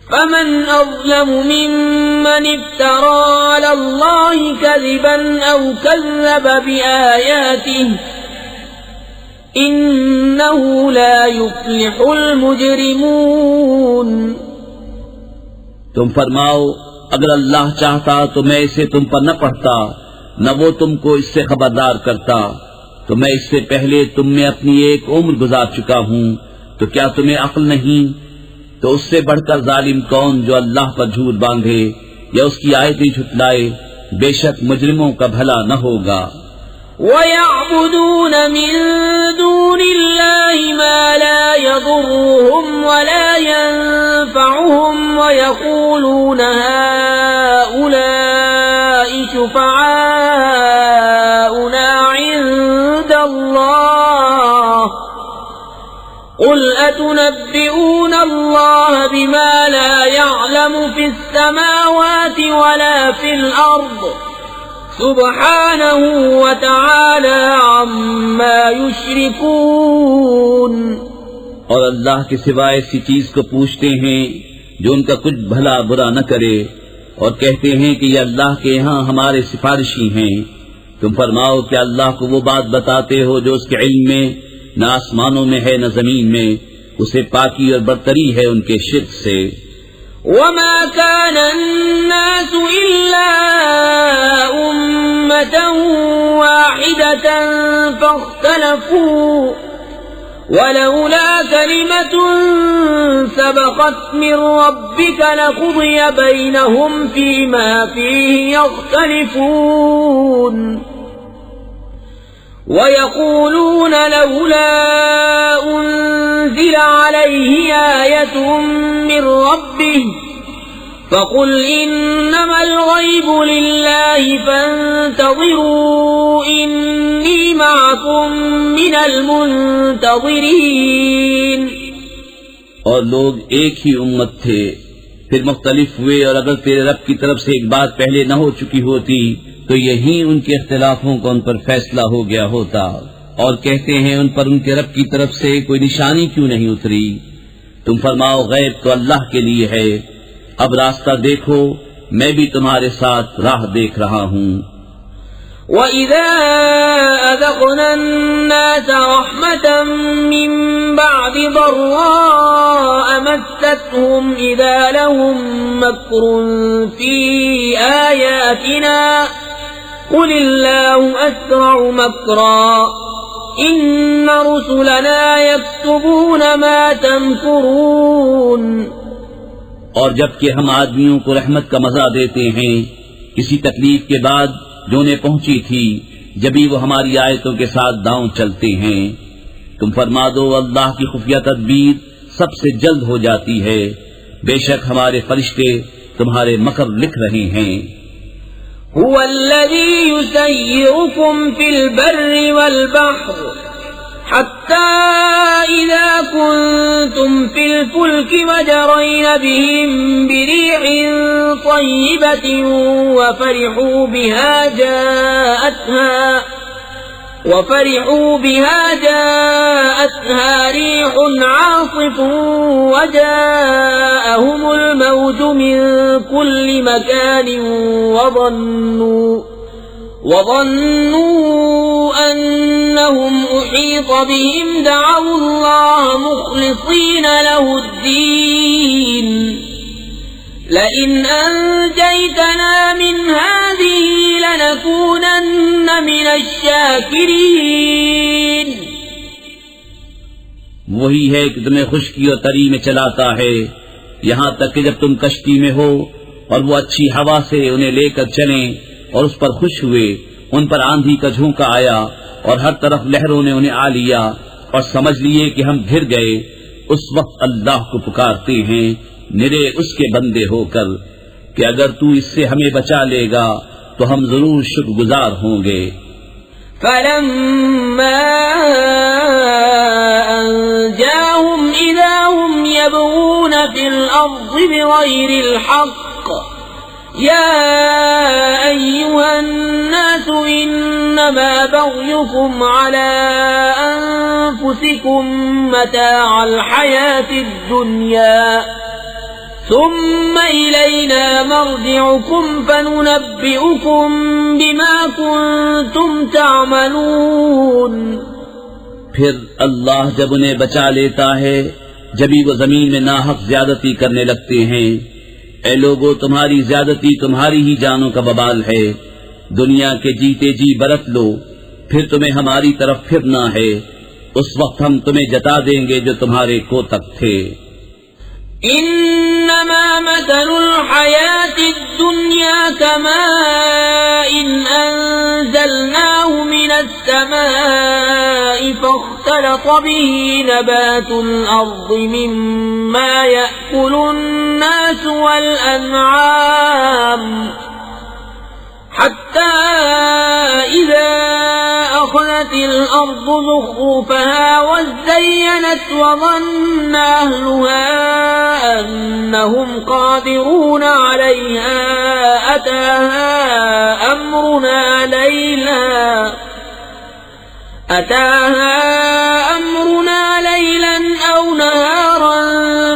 فمن أظلم ممن افترى على الله كذبا أو كذب بآياته إنه لا يفلح المجرمون. تم فرماؤ اگر اللہ چاہتا تو میں اسے تم پر نہ پڑھتا نہ وہ تم کو اس سے خبردار کرتا. تو میں اس سے پہلے تم میں اپنی ایک عمر گزار چکا ہوں تو کیا تمہیں عقل نہیں؟ تو اس سے بڑھ کر ظالم کون جو اللہ پر جھوٹ باندھے یا اس کی آیتیں جھٹلائے. بے شک مجرموں کا بھلا نہ ہوگا. وَيَعْبُدُونَ مِن دُونِ اللَّهِ مَا لَا يَضُرُّهُمْ وَلَا يَنفَعُهُمْ وَيَقُولُونَ هَؤُلَاءِ شُفَعَاؤُنَا عِندَ اللَّهِ قُلْ أَتُنَبِّئُونَ اللَّهَ بِمَا لَا يَعْلَمُ فِي السَّمَاوَاتِ وَلَا فِي الْأَرْضِ سبحانه وتعالى عما يشركون. اور اللہ کے سوا ایسی چیز کو پوچھتے ہیں جو ان کا کچھ بھلا برا نہ کرے اور کہتے ہیں کہ یہ اللہ کے یہاں ہمارے سفارشی ہیں. تم فرماؤ کہ اللہ کو وہ بات بتاتے ہو جو اس کے علم میں نہ آسمانوں میں ہے نہ زمین میں. اسے پاکی اور برتری ہے ان کے شرک سے. وما كان الناس إلا أمة واحدة فاختلفوا ولولا كلمة سبقت من ربك لقضي بينهم فيما فيه يختلفون. ويقولون لولا أنزل عليه آية من ربه فقل إنما الغيب لله فانتظروا إني معكم من المنتظرين. اور لوگ ایک ہی امت تھے پھر مختلف ہوئے، اور اگر تیرے رب کی طرف سے ایک بات پہلے نہ ہو چکی ہوتی تو یہی ان کے اختلافوں کا ان پر فیصلہ ہو گیا ہوتا. اور کہتے ہیں ان پر ان کے رب کی طرف سے کوئی نشانی کیوں نہیں اتری. تم فرماؤ غیب تو اللہ کے لیے ہے، اب راستہ دیکھو، میں بھی تمہارے ساتھ راہ دیکھ رہا ہوں. وَإِذَا أَذَقْنَا النَّاسَ رَحْمَةً مِّن بَعْدِ ضَرَّاءَ مَسَّتْهُمْ إِذَا لَهُم مَّكْرٌ فِي آيَاتِنَا قُلِ اللَّهُ أَسْرَعُ مَكْرًا إِنَّ رُسُلَنَا يَكْتُبُونَ مَا تَمْكُرُونَ. اور جب کہ ہم آدمیوں کو رحمت کا مزہ دیتے ہیں کسی تکلیف کے بعد جو انہیں پہنچی تھی، جبھی وہ ہماری آیتوں کے ساتھ داؤں چلتے ہیں. تم فرما دو اللہ کی خفیہ تدبیر سب سے جلد ہو جاتی ہے، بے شک ہمارے فرشتے تمہارے مکر لکھ رہے ہیں. هو الذي يسيركم في البر والبحر حتى إذا كنتم في الفلك وجرين بهم بريح طيبة وفرحوا بها جاءتها ريح عاصف وجاءهم الموج من كل مكان وظنوا أنهم أحيط بهم دعوا الله مخلصين له الدين لئن أنجيتنا من هذه لنكونن من الشاكرين. وہی ہے کہ تمہیں خشکی اور تری میں چلاتا ہے یہاں تک کہ جب تم کشتی میں ہو اور وہ اچھی ہوا سے انہیں لے کر چلیں اور اس پر خوش ہوئے، ان پر آندھی کا جھونکا آیا اور ہر طرف لہروں نے انہیں آ لیا اور سمجھ لیے کہ ہم گر گئے، اس وقت اللہ کو پکارتے ہیں نرے اس کے بندے ہو کر کہ اگر تو اس سے ہمیں بچا لے گا تو ہم ضرور شکر گزار ہوں گے. فلما أنجاهم إذا هم يبغون في الأرض بغير الحق يا أيها الناس إنما بغيكم على أنفسكم متاع الحياة الدنيا ثم إلينا مرجعكم فننبئكم بما كنتم تعملون. پھر اللہ جب انہیں بچا لیتا ہے جبھی وہ زمین میں ناحق زیادتی کرنے لگتے ہیں. اے لوگو تمہاری زیادتی تمہاری ہی جانوں کا وبال ہے. دنیا کے جیتے جی برت لو پھر تمہیں ہماری طرف پھرنا ہے. اس وقت ہم تمہیں جتا دیں گے جو تمہارے کوتک تھے. انما مثل الحياة الدنيا كماء انزلناه من السماء فاختلط به نبات الارض مما يأكل الناس والانعام حتى إذا أخذت الأرض زخرفها وزينت وظن أهلها أنهم قادرون عليها أتاها أمرنا ليلا أو نهارا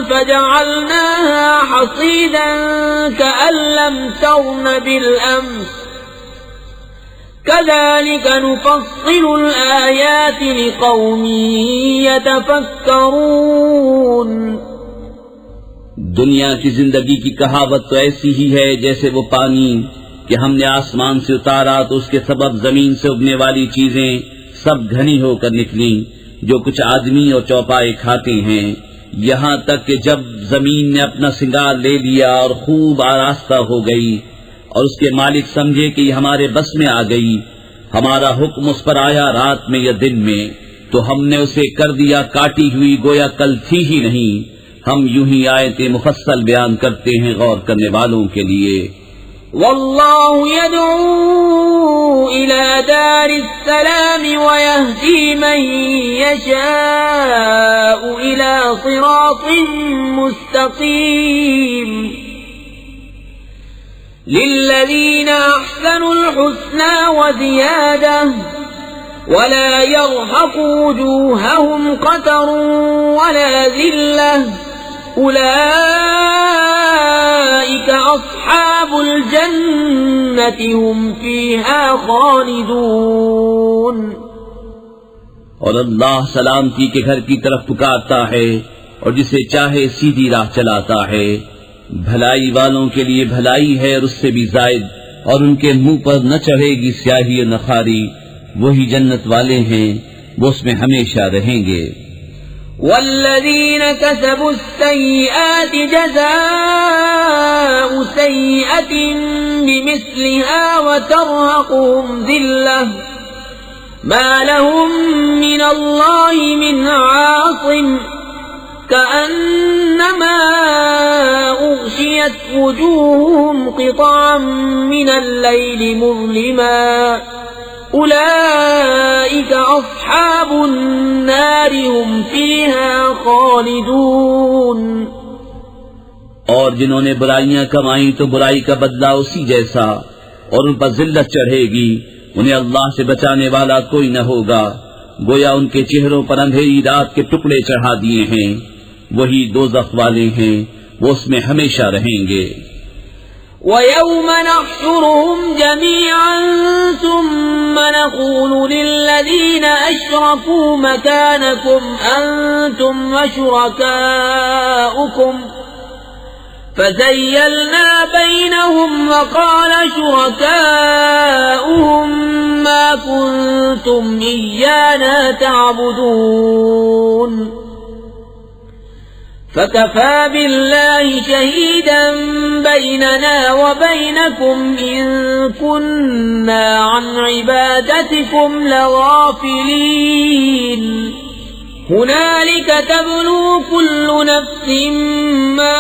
فجعلناها حصيدا كأن لم تغن بالأمس كذلك نفصل الآيات لقوم يتفكرون. دنیا کی زندگی کی کہاوت تو ایسی ہی ہے جیسے وہ پانی کہ ہم نے آسمان سے اتارا تو اس کے سبب زمین سے اگنے والی چیزیں سب گھنی ہو کر نکلیں جو کچھ آدمی اور چوپائے کھاتے ہیں، یہاں تک کہ جب زمین نے اپنا سنگار لے لیا اور خوب آراستہ ہو گئی اور اس کے مالک سمجھے کہ یہ ہمارے بس میں آ گئی، ہمارا حکم اس پر آیا رات میں یا دن میں تو ہم نے اسے کر دیا کاٹی ہوئی گویا کل تھی ہی نہیں. ہم یوں ہی آیتیں مفصل بیان کرتے ہیں غور کرنے والوں کے لیے. والله يدعو إلى دار السلام ويهدي من يشاء إلى صراط مستقيم. للذين أحسنوا الحسنى وزيادة ولا يرهق وجوههم قتر ولا ذلة أولئك أصحاب الجنة هم فيها خالدون. اور اللہ سلامتی کے گھر کی طرف پکارتا ہے اور جسے چاہے سیدھی راہ چلاتا ہے. بھلائی والوں کے لیے بھلائی ہے اور اس سے بھی زائد، اور ان کے منہ پر نہ چڑھے گی سیاہی و نخاری. وہی جنت والے ہیں، وہ اس میں ہمیشہ رہیں گے. والذين كسبوا السيئات جزاء سيئة بمثلها وترهقهم ذلة ما لهم من الله من عاصم كأنما أغشيت وجوههم قطعا من الليل مظلما أولئك أصحاب النار هم فيها خالدون. اور جنہوں نے برائیاں کمائیں تو برائی کا بدلہ اسی جیسا، اور ان پر ذلت چڑھے گی. انہیں اللہ سے بچانے والا کوئی نہ ہوگا، گویا ان کے چہروں پر اندھیری رات کے ٹکڑے چڑھا دیے ہیں. وہی دوزخ والے ہیں، وہ اس میں ہمیشہ رہیں گے. وَيَوْمَ نَحْشُرُهُمْ جَمِيعًا ثُمَّ نَقُولُ لِلَّذِينَ أَشْرَكُوا مَكَانَكُمْ أَنْتُمْ وَشُرَكَاؤُكُمْ فَزَيَّلْنَا بَيْنَهُمْ وَقَالَ شُرَكَاؤُهُمْ مَا كُنْتُمْ إِيَّانَا تَعْبُدُونَ فَكَفَى بِاللَّهِ شَهِيدًا بَيْنَنَا وَبَيْنَكُمْ إِن كُنَّا عَنْ عِبَادَتِكُمْ لَغَافِلِينَ. هنالك تبلو كل نفس ما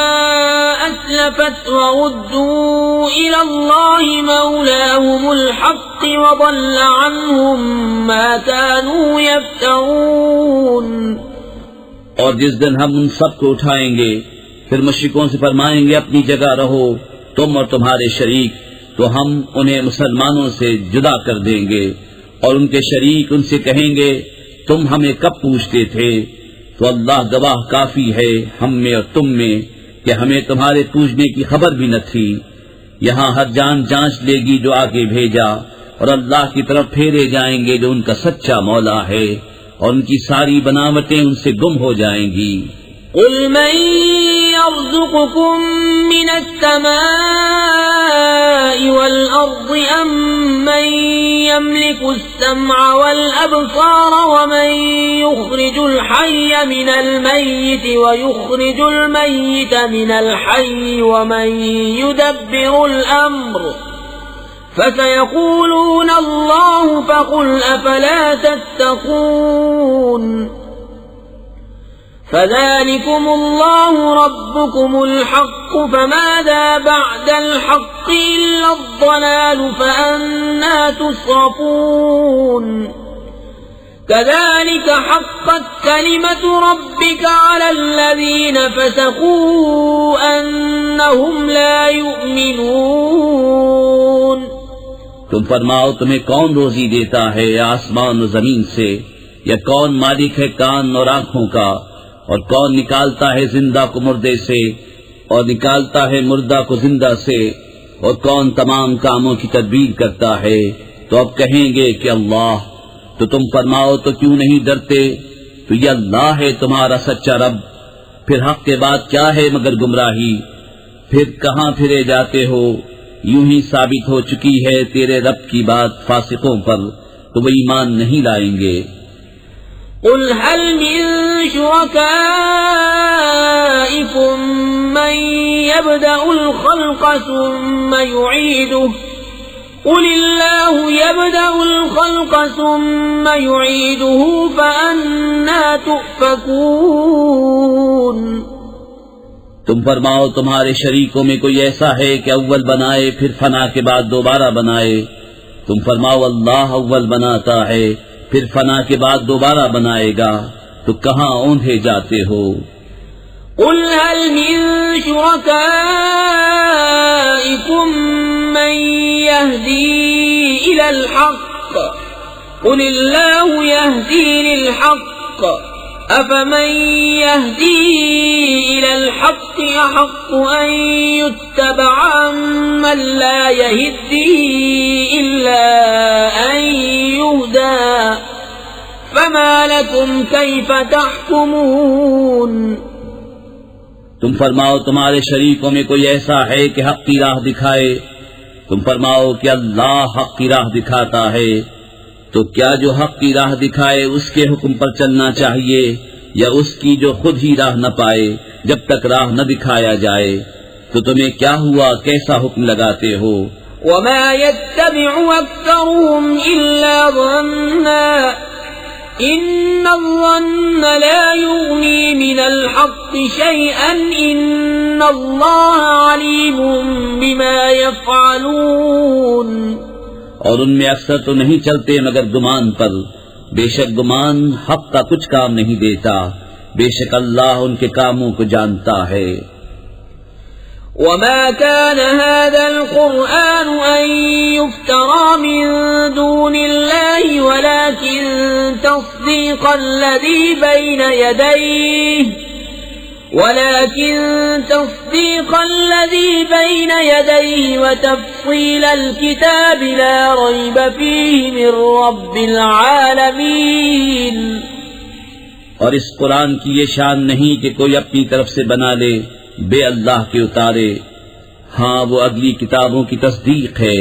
أسلفت وردوا إلى الله مولاهم الحق وضل عنهم ما كانوا يفترون. اور جس دن ہم ان سب کو اٹھائیں گے پھر مشرکوں سے فرمائیں گے اپنی جگہ رہو تم اور تمہارے شریک، تو ہم انہیں مسلمانوں سے جدا کر دیں گے اور ان کے شریک ان سے کہیں گے تم ہمیں کب پوچھتے تھے؟ تو اللہ گواہ کافی ہے ہم میں اور تم میں کہ ہمیں تمہارے پوچھنے کی خبر بھی نہ تھی. یہاں ہر جان جانچ لے گی جو آگے بھیجا، اور اللہ کی طرف پھیرے جائیں گے جو ان کا سچا مولا ہے، اور ان کی ساری بناوٹیں ان سے گم ہو جائیں گی. قل من يرزقكم من السماء والأرض أم من يملك السمع والأبصار ومن يخرج الحي من الميت ويخرج الميت من الحي ومن يدبر الأمر فسيقولون الله فقل أفلا تتقون. فذلكم الله ربكم الحق فماذا بعد الحق إلا الضلال فأنا تصرفون. كذلك حقت كلمة ربك على الذين فسقوا أنهم لا يؤمنون. تم فرماؤ تمہیں کون روزی دیتا ہے آسمان و زمین سے، یا کون مالک ہے کان اور آنکھوں کا، اور کون نکالتا ہے زندہ کو مردے سے اور نکالتا ہے مردہ کو زندہ سے، اور کون تمام کاموں کی تدبیر کرتا ہے؟ تو اب کہیں گے کہ اللہ. تو تم فرماؤ تو کیوں نہیں ڈرتے؟ تو یہ اللہ ہے تمہارا سچا رب، پھر حق کے بعد کیا ہے مگر گمراہی؟ پھر کہاں پھرے جاتے ہو؟ یوں ہی ثابت ہو چکی ہے تیرے رب کی بات فاسقوں پر، تو وہ ایمان نہیں لائیں گے. قل هل من شركائكم من يبدأ الخلق ثم يعيده قل الله يبدأ الخلق ثم يعيده فأنا تؤفكون. تم فرماؤ تمہارے شریکوں میں کوئی ایسا ہے کہ اول بنائے پھر فنا کے بعد دوبارہ بنائے؟ تم فرماؤ اللہ اول بناتا ہے پھر فنا کے بعد دوبارہ بنائے گا، تو کہاں اوندھے جاتے ہو؟ قل هل من شركائكم من يهدي إلى الحق قل الله يهدي للحق أفمن يهدي إلى الحق أحق أن يتبع عمن لا يهدي إلا أن يهدى فما لكم كيف تحكمون. تم فرماؤ تمہارے شریکوں میں کوئی ایسا ہے کہ حق کی راہ دکھائے؟ تم فرماؤ کہ اللہ حق کی راہ دکھاتا ہے، تو کیا جو حق کی راہ دکھائے اس کے حکم پر چلنا چاہیے، یا اس کی جو خود ہی راہ نہ پائے جب تک راہ نہ دکھایا جائے؟ تو تمہیں کیا ہوا، کیسا حکم لگاتے ہو؟ وما يتبع أكثرهم إلا ظنا إن الظن لا يغني من الحق شيئا إن الله عليم بما يفعلون. اور ان میں اکثر تو نہیں چلتے مگر گمان پر، بے شک گمان حق کا کچھ کام نہیں دیتا، بے شک اللہ ان کے کاموں کو جانتا ہے. وما كان هذا القرآن أن يفترى من دون الله ولكن تصديق الذي بين يديه وتفصيل الكتاب لا ريب فيه من رب العالمين. اور اس قرآن کی یہ شان نہیں کہ کوئی اپنی طرف سے بنا لے بے اللہ کے اتارے، ہاں وہ اگلی کتابوں کی تصدیق ہے،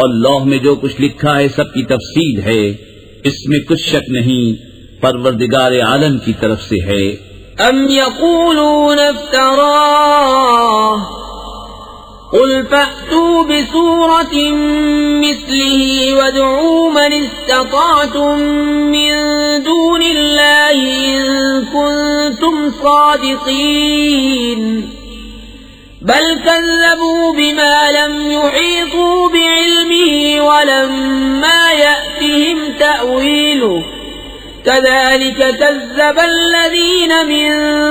اور لوح میں جو کچھ لکھا ہے سب کی تفصیل ہے، اس میں کچھ شک نہیں، پروردگار عالم کی طرف سے ہے. ام يقولون افتراه قل فأتوا بسورة مثله وادعوا من استطعتم من دون الله إن كنتم صادقين بل كذبوا بما لم يحيطوا بعلمه ولما يأتهم تأويله كذلك كذب الذين من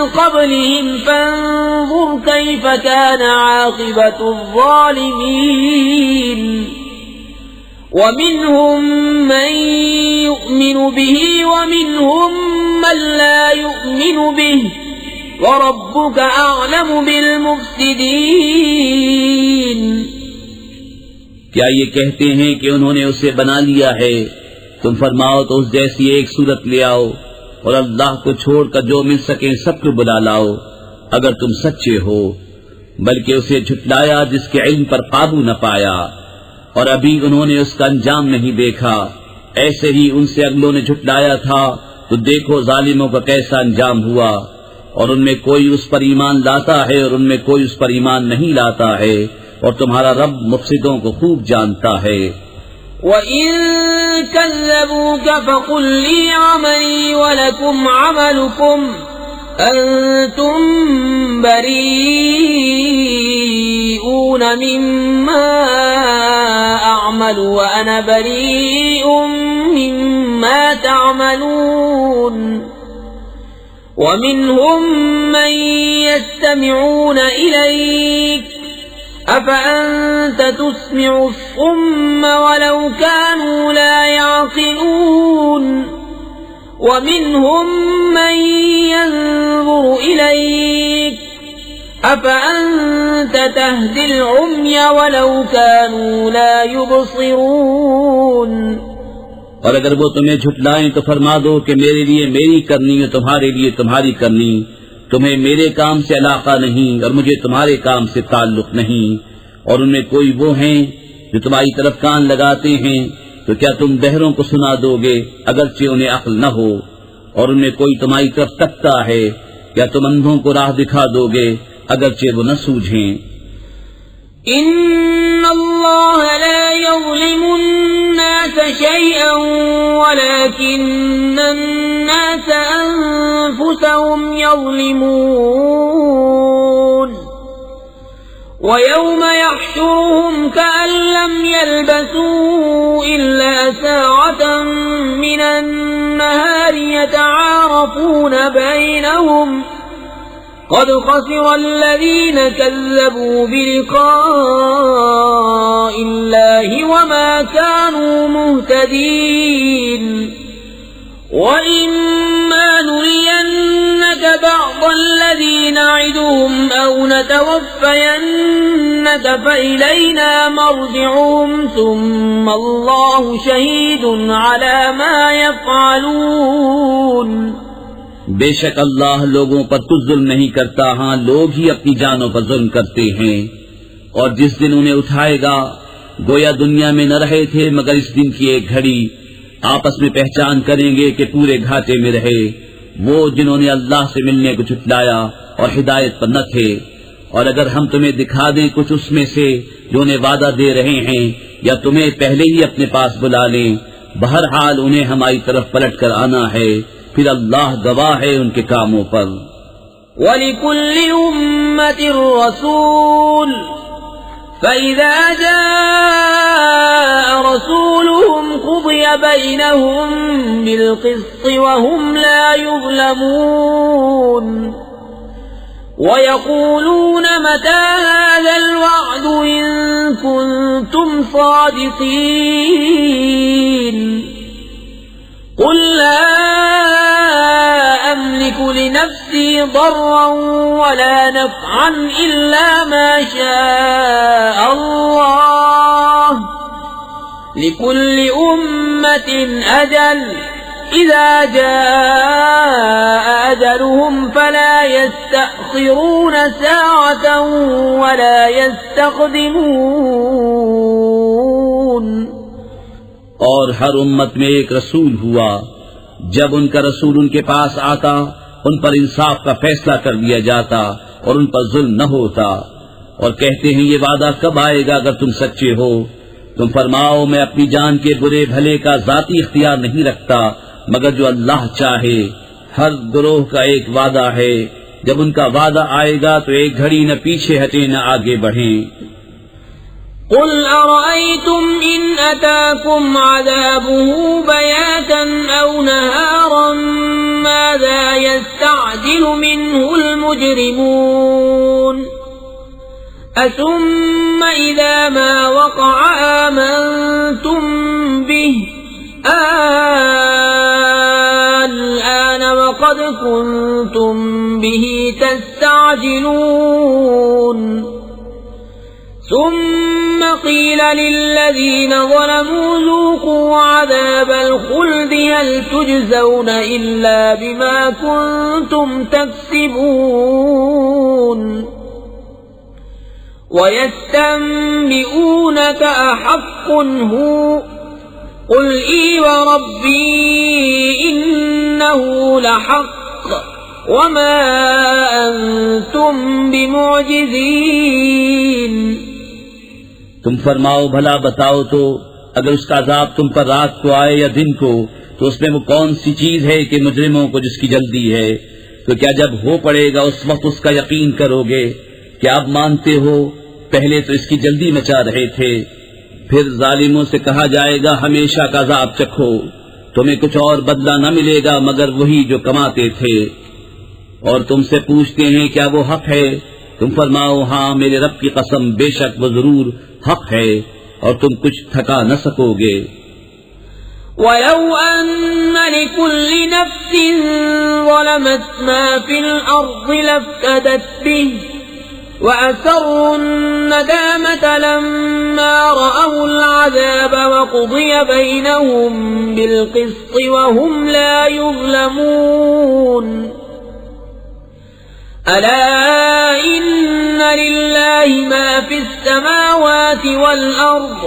قبلهم فانظر كيف كان عاقبة الظالمين ومنهم من يؤمن به ومنهم من لا يؤمن به وَرَبُّكَ أَعْلَمُ بِالْمُفْسِدِينَ کیا یہ کہتے ہیں کہ انہوں نے اسے بنا لیا ہے؟ تم فرماؤ تو اس جیسی ایک صورت لے آؤ اور اللہ کو چھوڑ کر جو مل سکیں سب کو بلا لاؤ اگر تم سچے ہو، بلکہ اسے جھٹلایا جس کے علم پر قابو نہ پایا، اور ابھی انہوں نے اس کا انجام نہیں دیکھا، ایسے ہی ان سے اگلوں نے جھٹلایا تھا، تو دیکھو ظالموں کا کیسا انجام ہوا۔ اور ان میں کوئی اس پر ایمان لاتا ہے اور ان میں کوئی اس پر ایمان نہیں لاتا ہے، اور تمہارا رب مفسدوں کو خوب جانتا ہے۔ وَإِن كَذَّبُوكَ فَقُل لِّي عَمَلِي وَلَكُمْ عَمَلُكُمْ أَنتُم بَرِيئُونَ مِمَّا أَعْمَلُ وَأَنَا بَرِيءٌ مِّمَّا تَعْمَلُونَ وَمِنْهُمْ مَنْ يَسْتَمِعُونَ إِلَيْكَ أَفَأَنْتَ تُسْمِعُ الصُّمَّ وَلَوْ كَانُوا لَا يَعْقِلُونَ وَمِنْهُمْ مَنْ يَنْظُرُ إِلَيْكَ أَفَأَنْتَ تَهْدِي الْعُمْيَ وَلَوْ كَانُوا لَا يُبْصِرُونَ اور اگر وہ تمہیں جھٹلائیں تو فرما دو کہ میرے لیے میری کرنی اور تمہارے لیے تمہاری کرنی، تمہیں میرے کام سے علاقہ نہیں اور مجھے تمہارے کام سے تعلق نہیں، اور ان میں کوئی وہ ہیں جو تمہاری طرف کان لگاتے ہیں، تو کیا تم بہروں کو سنا دو گے اگرچہ انہیں عقل نہ ہو، اور ان میں کوئی تمہاری طرف تکتا ہے، کیا تم اندھوں کو راہ دکھا دو گے اگرچہ وہ نہ سوجھیں۔ ان اللہ لا یظلم الناس شیئا ولكن الناس انفسهم یظلمون وَيَوْمَ يَحْشُرُهُمْ كَأَن لَّمْ يَلْبَثُوا إِلَّا سَاعَةً مِّنَ النَّهَارِ يَتَعَارَفُونَ بَيْنَهُمْ قَدْ خَسِرَ الَّذِينَ كَذَّبُوا بِلِقَاءِ اللَّهِ وَمَا كَانُوا مُهْتَدِينَ وَإِمَّا نُرِيَنَّكَ بَعْضَ الَّذِي نَعِدُهُمْ أَوْ نَتَوَفَّيَنَّكَ فَإِلَيْنَا مَرْجِعُهُمْ ثُمَّ اللَّهُ شَهِيدٌ عَلَى مَا يَفْعَلُونَ بے شک اللہ لوگوں پر کچھ ظلم نہیں کرتا، ہاں لوگ ہی اپنی جانوں پر ظلم کرتے ہیں، اور جس دن انہیں اٹھائے گا گویا دنیا میں نہ رہے تھے مگر اس دن کی ایک گھڑی، آپس میں پہچان کریں گے کہ پورے گھاٹے میں رہے وہ جنہوں نے اللہ سے ملنے کو جھٹلایا اور ہدایت پر نہ تھے۔ اور اگر ہم تمہیں دکھا دیں کچھ اس میں سے جو انہیں وعدہ دے رہے ہیں، یا تمہیں پہلے ہی اپنے پاس بلا لیں، بہرحال انہیں ہماری طرف پلٹ کر آنا ہے، پھر اللہ گواہ ہے ان کے کاموں پر۔ وَلِكُلِّ أُمَّةٍ رَّسُولٌ فَإِذَا جَاءَ رَسُولُهُمْ قُضِيَ بَيْنَهُم بِالْقِسْطِ وَهُمْ لَا يُظْلَمُونَ وَيَقُولُونَ مَتَى هَذَا الْوَعْدُ إِن كُنتُمْ صَادِقِينَ قُل لَّا أَمْلِكُ لِنَفْسِي ضَرًّا وَلَا نَفْعًا إِلَّا مَا شَاءَ اللَّهُ لِكُلِّ أُمَّةٍ أَجَلٌ إِذَا جَاءَ أَجَلُهُمْ فَلَا يَسْتَأْخِرُونَ سَاعَةً وَلَا يَسْتَقْدِمُونَ اور ہر امت میں ایک رسول ہوا، جب ان کا رسول ان کے پاس آتا ان پر انصاف کا فیصلہ کر دیا جاتا اور ان پر ظلم نہ ہوتا، اور کہتے ہیں یہ وعدہ کب آئے گا اگر تم سچے ہو؟ تم فرماؤ میں اپنی جان کے برے بھلے کا ذاتی اختیار نہیں رکھتا مگر جو اللہ چاہے. ہر گروہ کا ایک وعدہ ہے، جب ان کا وعدہ آئے گا تو ایک گھڑی نہ پیچھے ہٹیں نہ آگے بڑھیں. قل أرأيتم إن أتاكم عذابه بياتا أو نهارا ماذا يستعجل منه المجرمون أثم إذا ما وقع آمنتم به الآن وقد كنتم به تستعجلون ثم قيل للذين ظلموا ذوقوا عذاب الخلد هل تجزون إلا بما كنتم تكسبون ويستنبئونك أحق هو قل إي وربي إنه لحق وما أنتم بمعجزين. تم فرماؤ بھلا بتاؤ تو اگر اس کا عذاب تم پر رات کو آئے یا دن کو تو اس میں وہ کون سی چیز ہے کہ مجرموں کو جس کی جلدی ہے؟ تو کیا جب ہو پڑے گا اس وقت اس کا یقین کرو گے؟ کیا اب مانتے ہو پہلے تو اس کی جلدی مچا رہے تھے. پھر ظالموں سے کہا جائے گا ہمیشہ کا عذاب چکھو، تمہیں کچھ اور بدلہ نہ ملے گا مگر وہی جو کماتے تھے. اور تم سے پوچھتے ہیں کیا وہ حق ہے؟ تم فرماؤ ہاں میرے رب کی قسم بے شک وہ ضرور حق ہے اور تم کچھ تھکا نہ سکو گے. وَلَوْ أَنَّ لِكُلِّ نَفْسٍ ظَلَمَتْ مَا فِي الْأَرْضِ لَافْتَدَتْ بِهِ وَأَسَرُّوا النَّدَامَةَ لَمَّا رَأَوُا الْعَذَابَ وَقُضِيَ بَيْنَهُم بِالْقِسْطِ وَهُمْ لَا يُظْلَمُونَ. أَلَا إِنَّ لِلَّهِ مَا فِي السَّمَاوَاتِ وَالْأَرْضِ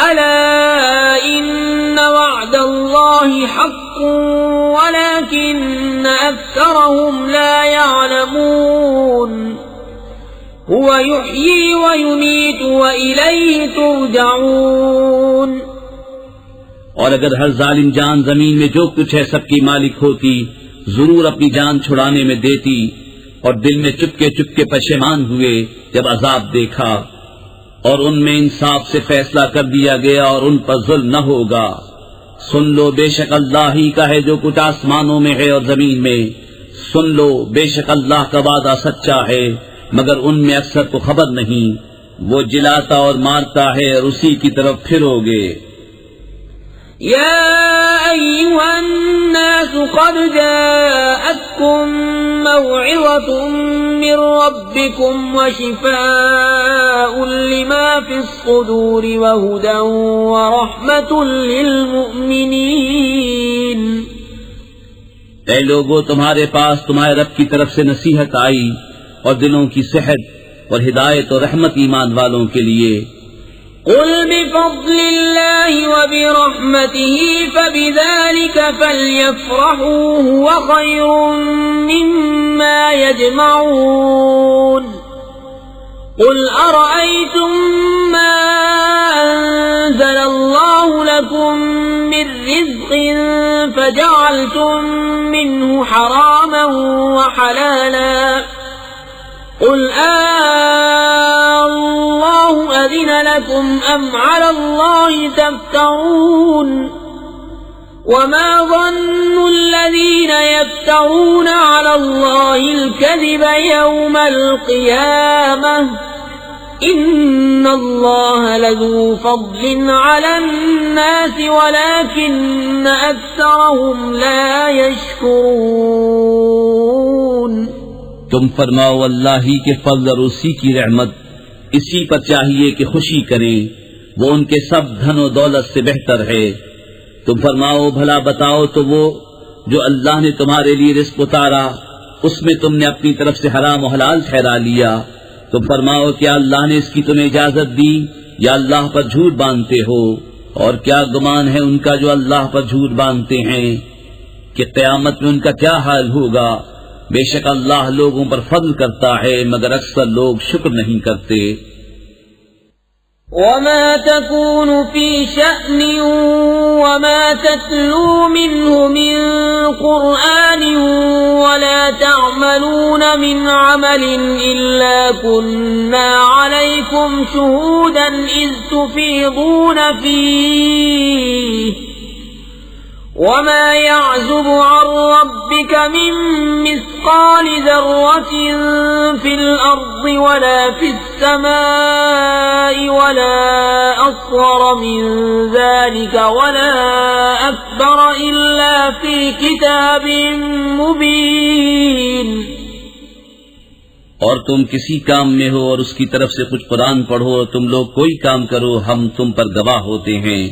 أَلَا إِنَّ وَعْدَ اللَّهِ حَقٌّ وَلَكِنَّ أَكْثَرَهُمْ لَا يَعْلَمُونَ. هُوَ يُحْيِي وَيُمِيتُ وَإِلَيْهِ تُرْجَعُونَ. اور اگر ہر ظالم جان زمین میں جو کچھ ہے سب کی مالک ہوتی ضرور اپنی جان چھڑانے میں دیتی اور دل میں چپکے چپکے پشیمان ہوئے جب عذاب دیکھا. اور ان میں انصاف سے فیصلہ کر دیا گیا اور ان پر ظلم نہ ہوگا. سن لو بے شک اللہ ہی کا ہے جو کچھ آسمانوں میں ہے اور زمین میں. سن لو بے شک اللہ کا وعدہ سچا ہے مگر ان میں اکثر کو خبر نہیں. وہ جلاتا اور مارتا ہے اور اسی کی طرف پھرو گے. يا أيها الناس قد جاءتكم موعظة من ربكم وشفاء لما في الصدور وهدى ورحمة للمؤمنين. اے لوگو تمہارے پاس تمہارے رب کی طرف سے نصیحت آئی اور دلوں کی صحت اور ہدایت اور رحمت ایمان والوں کے لیے. قل بفضل الله وبرحمته فبذلك فليفرحوا هو خير مما يجمعون. قل أرأيتم ما أنزل الله لكم من رزق فجعلتم منه حراما وحلالا قل الله أذن لكم أم على الله تفترون. وما ظن الذين يفترون على الله الكذب يوم القيامة إن الله لذو فضل على الناس ولكن أكثرهم لا يشكرون. تم فرماؤ اللہ ہی کے فضل اور اسی کی رحمت اسی پر چاہیے کہ خوشی کریں، وہ ان کے سب دھن و دولت سے بہتر ہے. تم فرماؤ بھلا بتاؤ تو وہ جو اللہ نے تمہارے لیے رزق اتارا اس میں تم نے اپنی طرف سے حرام و حلال ٹھہرا لیا. تم فرماؤ کیا اللہ نے اس کی تمہیں اجازت دی یا اللہ پر جھوٹ باندھتے ہو؟ اور کیا گمان ہے ان کا جو اللہ پر جھوٹ باندھتے ہیں کہ قیامت میں ان کا کیا حال ہوگا. بے شک اللہ لوگوں پر فضل کرتا ہے مگر اکثر لوگ شکر نہیں کرتے۔ وما تكون في شأن وما تتلو منه من قرآن ولا تعملون من عمل إلا كنا عليكم شهودا إذ تفيضون فيه وما يعزب عن ربك من مثقال ذرة في الأرض ولا في السماء ولا أصغر من ذلك ولا أكبر إلا في كتاب مبين۔ اور تم کسی کام میں ہو اور اس کی طرف سے کچھ قرآن پڑھو اور تم لوگ کوئی کام کرو، ہم تم پر گواہ ہوتے ہیں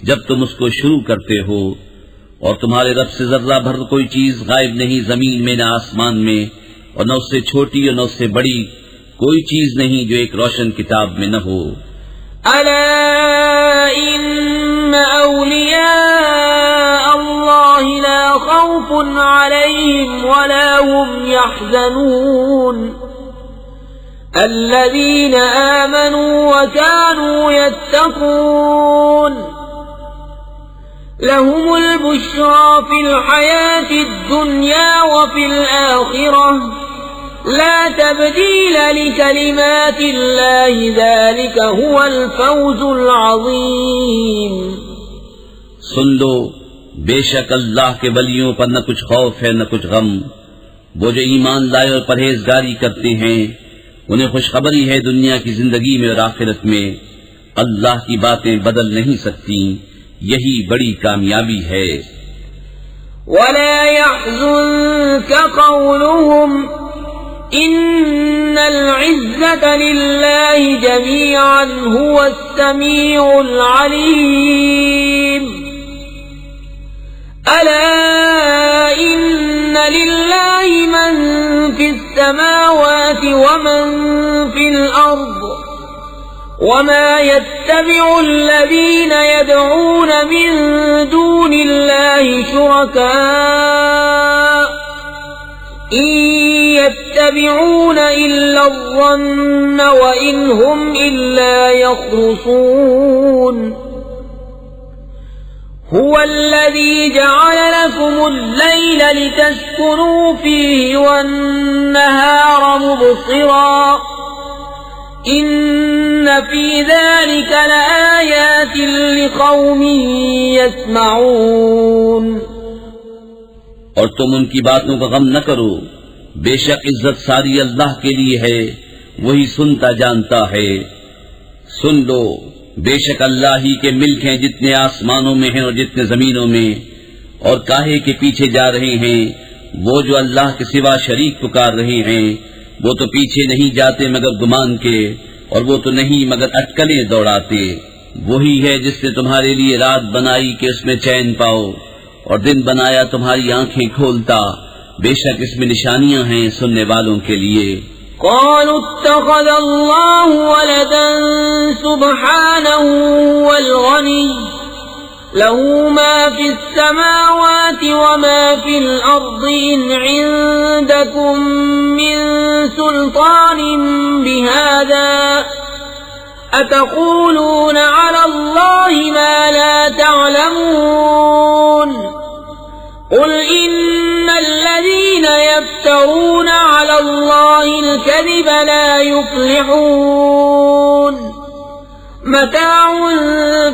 جب تم اس کو شروع کرتے ہو، اور تمہارے رب سے ذرہ بھر کوئی چیز غائب نہیں، زمین میں نہ آسمان میں، اور نہ اس سے چھوٹی اور نہ اس سے بڑی کوئی چیز نہیں جو ایک روشن کتاب میں نہ ہو۔ ألا إن أولياء الله لا خوف عليهم ولا هم يحزنون الذين آمنوا وكانوا يتقون لهم البشرى في الحياة الدنيا وفي الآخرة لا تبديل لكلمات الله ذلك هو الفوز العظيم۔ سن لو، بے شک اللہ کے ولیوں پر نہ کچھ خوف ہے نہ کچھ غم، وہ جو ایمان لائے اور پرہیزگاری کرتے ہیں انہیں خوشخبری ہے دنیا کی زندگی میں اور آخرت میں، اللہ کی باتیں بدل نہیں سکتی، یہی بڑی کامیابی ہے۔ ولا يحزنك قولهم إن العزة لله جميعا هو السميع العليم۔ ألا إن لله من في السماوات ومن في الأرض وما يتبع الذين يدعون من دون الله شركاء إن يتبعون إلا الظن وإن هم إلا يخرصون۔ هو الذي جعل لكم الليل لتسكنوا فيه والنهار مبصرا إن في ذلك لآيات لقوم يسمعون۔ اور تم ان کی باتوں کا غم نہ کرو، بے شک عزت ساری اللہ کے لیے ہے، وہی سنتا جانتا ہے۔ سن لو، بے شک اللہ ہی کے ملک ہیں جتنے آسمانوں میں ہیں اور جتنے زمینوں میں، اور کاہے کے پیچھے جا رہے ہیں وہ جو اللہ کے سوا شریک پکار رہے ہیں، وہ تو پیچھے نہیں جاتے مگر گمان کے، اور وہ تو نہیں مگر اٹکلیں دوڑاتے۔ وہی ہے جس نے تمہارے لیے رات بنائی کہ اس میں چین پاؤ، اور دن بنایا تمہاری آنکھیں کھولتا، بے شک اس میں نشانیاں ہیں سننے والوں کے لیے۔ قالوا اتخذ الله ولدا سبحانه والغني له ما في السماوات وما في الأرض إن عندكم من سلطان بهذا أتقولون على الله ما لا تعلمون قل إن الذين يفترون على الله الكذب لا يفلحون متاع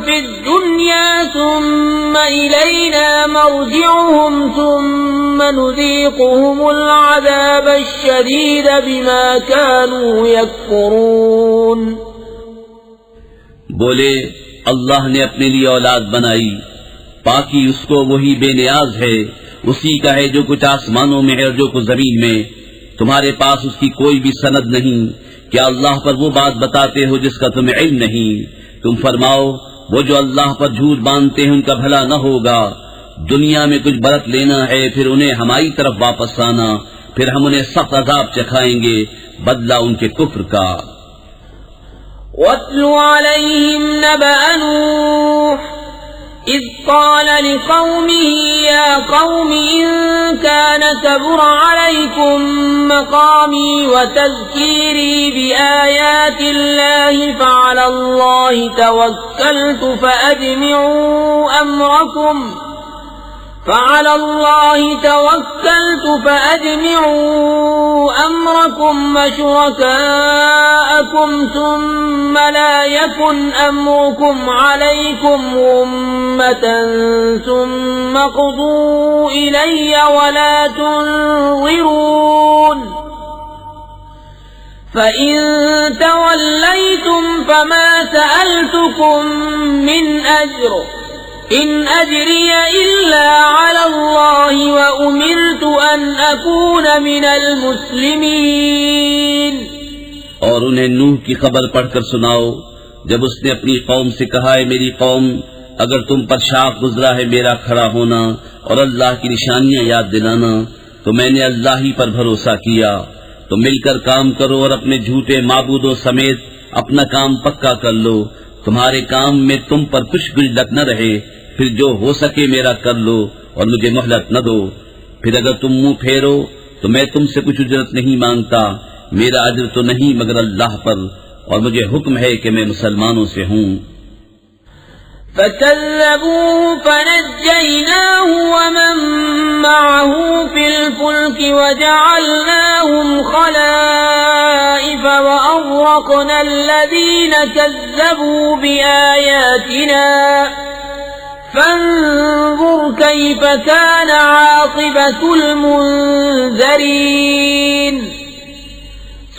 في الدنيا ثم إلينا مرجعهم ثم نذيقهم العذاب الشديد بما كانوا يكفرون۔ بولے اللہ نے اپنے لیے اولاد بنائی، باقی اس کو وہی بے نیاز ہے، اسی کا ہے جو کچھ آسمانوں میں ہے اور جو کچھ زمین میں، تمہارے پاس اس کی کوئی بھی سند نہیں، کیا اللہ پر وہ بات بتاتے ہو جس کا تمہیں علم نہیں؟ تم فرماؤ وہ جو اللہ پر جھوٹ باندھتے ہیں ان کا بھلا نہ ہوگا، دنیا میں کچھ برت لینا ہے پھر انہیں ہماری طرف واپس آنا، پھر ہم انہیں سخت عذاب چکھائیں گے بدلہ ان کے کفر کا۔ وَاتْلُ عَلَيْهِمْ نَبَأَ نُوحٍ إِذْ قال لقومه يا قوم إن كان كبر عليكم مقامي وتذكيري بآيات الله فعلى الله توكلت فأجمعوا أمركم وشركاءكم ثم لا يكن أمركم عليكم غمة ثم اقضوا إلي ولا تنظرون فإن توليتم فما سألتكم من أجر إن أجري إلا على الله وأمرت أن أكون من المسلمين. اور انہیں نوح کی خبر پڑھ کر سناؤ جب اس نے اپنی قوم سے کہا ہے میری قوم اگر تم پر شاق گزرا ہے میرا کھڑا ہونا اور اللہ کی نشانیاں یاد دلانا تو میں نے اللہ ہی پر بھروسہ کیا تو مل کر کام کرو اور اپنے جھوٹے معبودوں سمیت اپنا کام پکا کر لو تمہارے کام میں تم پر کچھ گجلک نہ رہے پھر جو ہو سکے میرا کر لو اور مجھے مہلت نہ دو پھر اگر تم منہ پھیرو تو میں تم سے کچھ اجرت نہیں مانگتا میرا اجر تو نہیں مگر اللہ پر اور مجھے حکم ہے کہ میں مسلمانوں سے ہوں. فكذبوه فنجيناه ومن معه في الفلك وجعلناهم خلائف وأغرقنا الذين كذبوا بآياتنا فانظر كيف كان عاقبة المنذرين.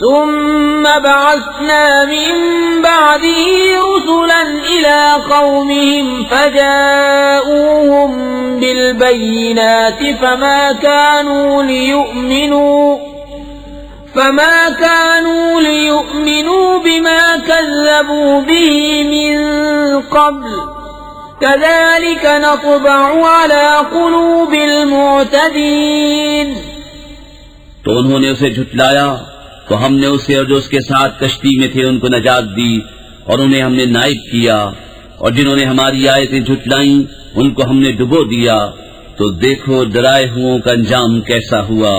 ثم بعثنا من بعده رسلا إلى قومهم فجاءوهم بالبينات فما كانوا ليؤمنوا بما كذبوا به من قبل كذلك نطبع على قلوب المعتدين. تو انہوں نے اسے جھٹلایا تو ہم نے اسے اور جو اس کے ساتھ کشتی میں تھے ان کو نجات دی اور انہیں ہم نے نائب کیا اور جنہوں نے ہماری آیتیں جھٹلائیں ان کو ہم نے ڈبو دیا تو دیکھو ڈرائے ہوں کا انجام کیسا ہوا.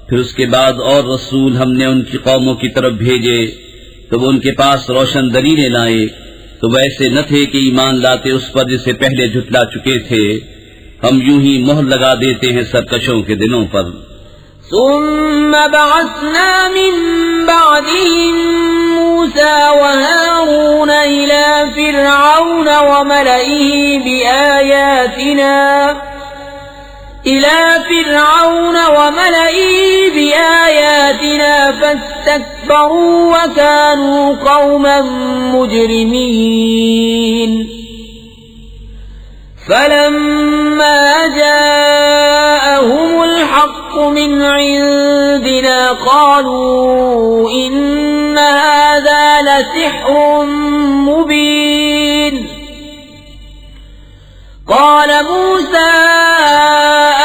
پھر اس کے بعد اور رسول ہم نے ان کی قوموں کی طرف بھیجے تو وہ ان کے پاس روشن دلیلیں لائے تو ویسے نہ تھے کہ ایمان لاتے اس پر جسے پہلے جھٹلا چکے تھے ہم یوں ہی مہر لگا دیتے ہیں سرکشوں کے دلوں پر. ثم بعثنا من بعدهم موسى وهارون إلى فرعون وملئه بآياتنا فاستكبروا وكانوا قوما مجرمين. فلما جاءهم الحق من عندنا قالوا إن هذا لسحر مبين. قال موسى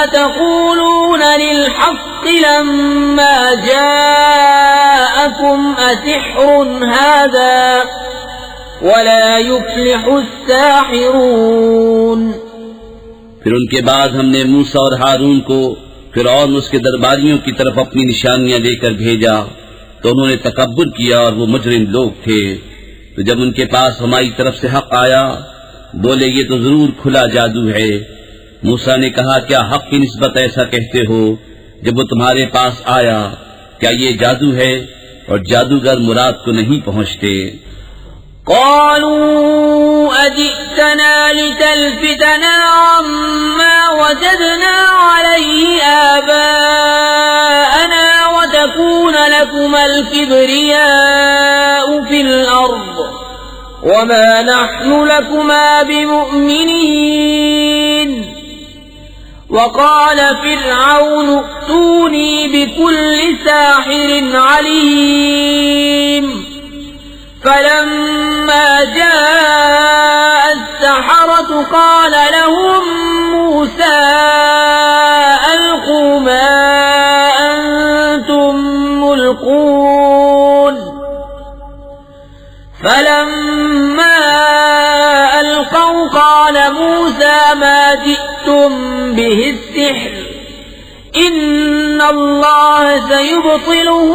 أتقولون للحق لما جاءكم أسحر هذا ولا يفلح الساحرون. پھر ان کے بعد ہم نے موسیٰ اور ہارون کو فرعون اس کے درباریوں کی طرف اپنی نشانیاں لے کر بھیجا تو انہوں نے تکبر کیا اور وہ مجرم لوگ تھے. تو جب ان کے پاس ہماری طرف سے حق آیا بولے یہ تو ضرور کھلا جادو ہے. موسیٰ نے کہا کیا حق کی نسبت ایسا کہتے ہو جب وہ تمہارے پاس آیا کیا یہ جادو ہے اور جادوگر مراد کو نہیں پہنچتے. قالوا أجئتنا لتلفتنا عما وجدنا عليه آباءنا وتكون لكما الكبرياء في الأرض وما نحن لكما بمؤمنين. وقال فرعون ائتوني بكل ساحر عليم. فلما جاء السحرة قال لهم موسى ألقوا ما أنتم ملقون. فلما ألقوا قال موسى ما جئتم به السحر إن الله سيبطله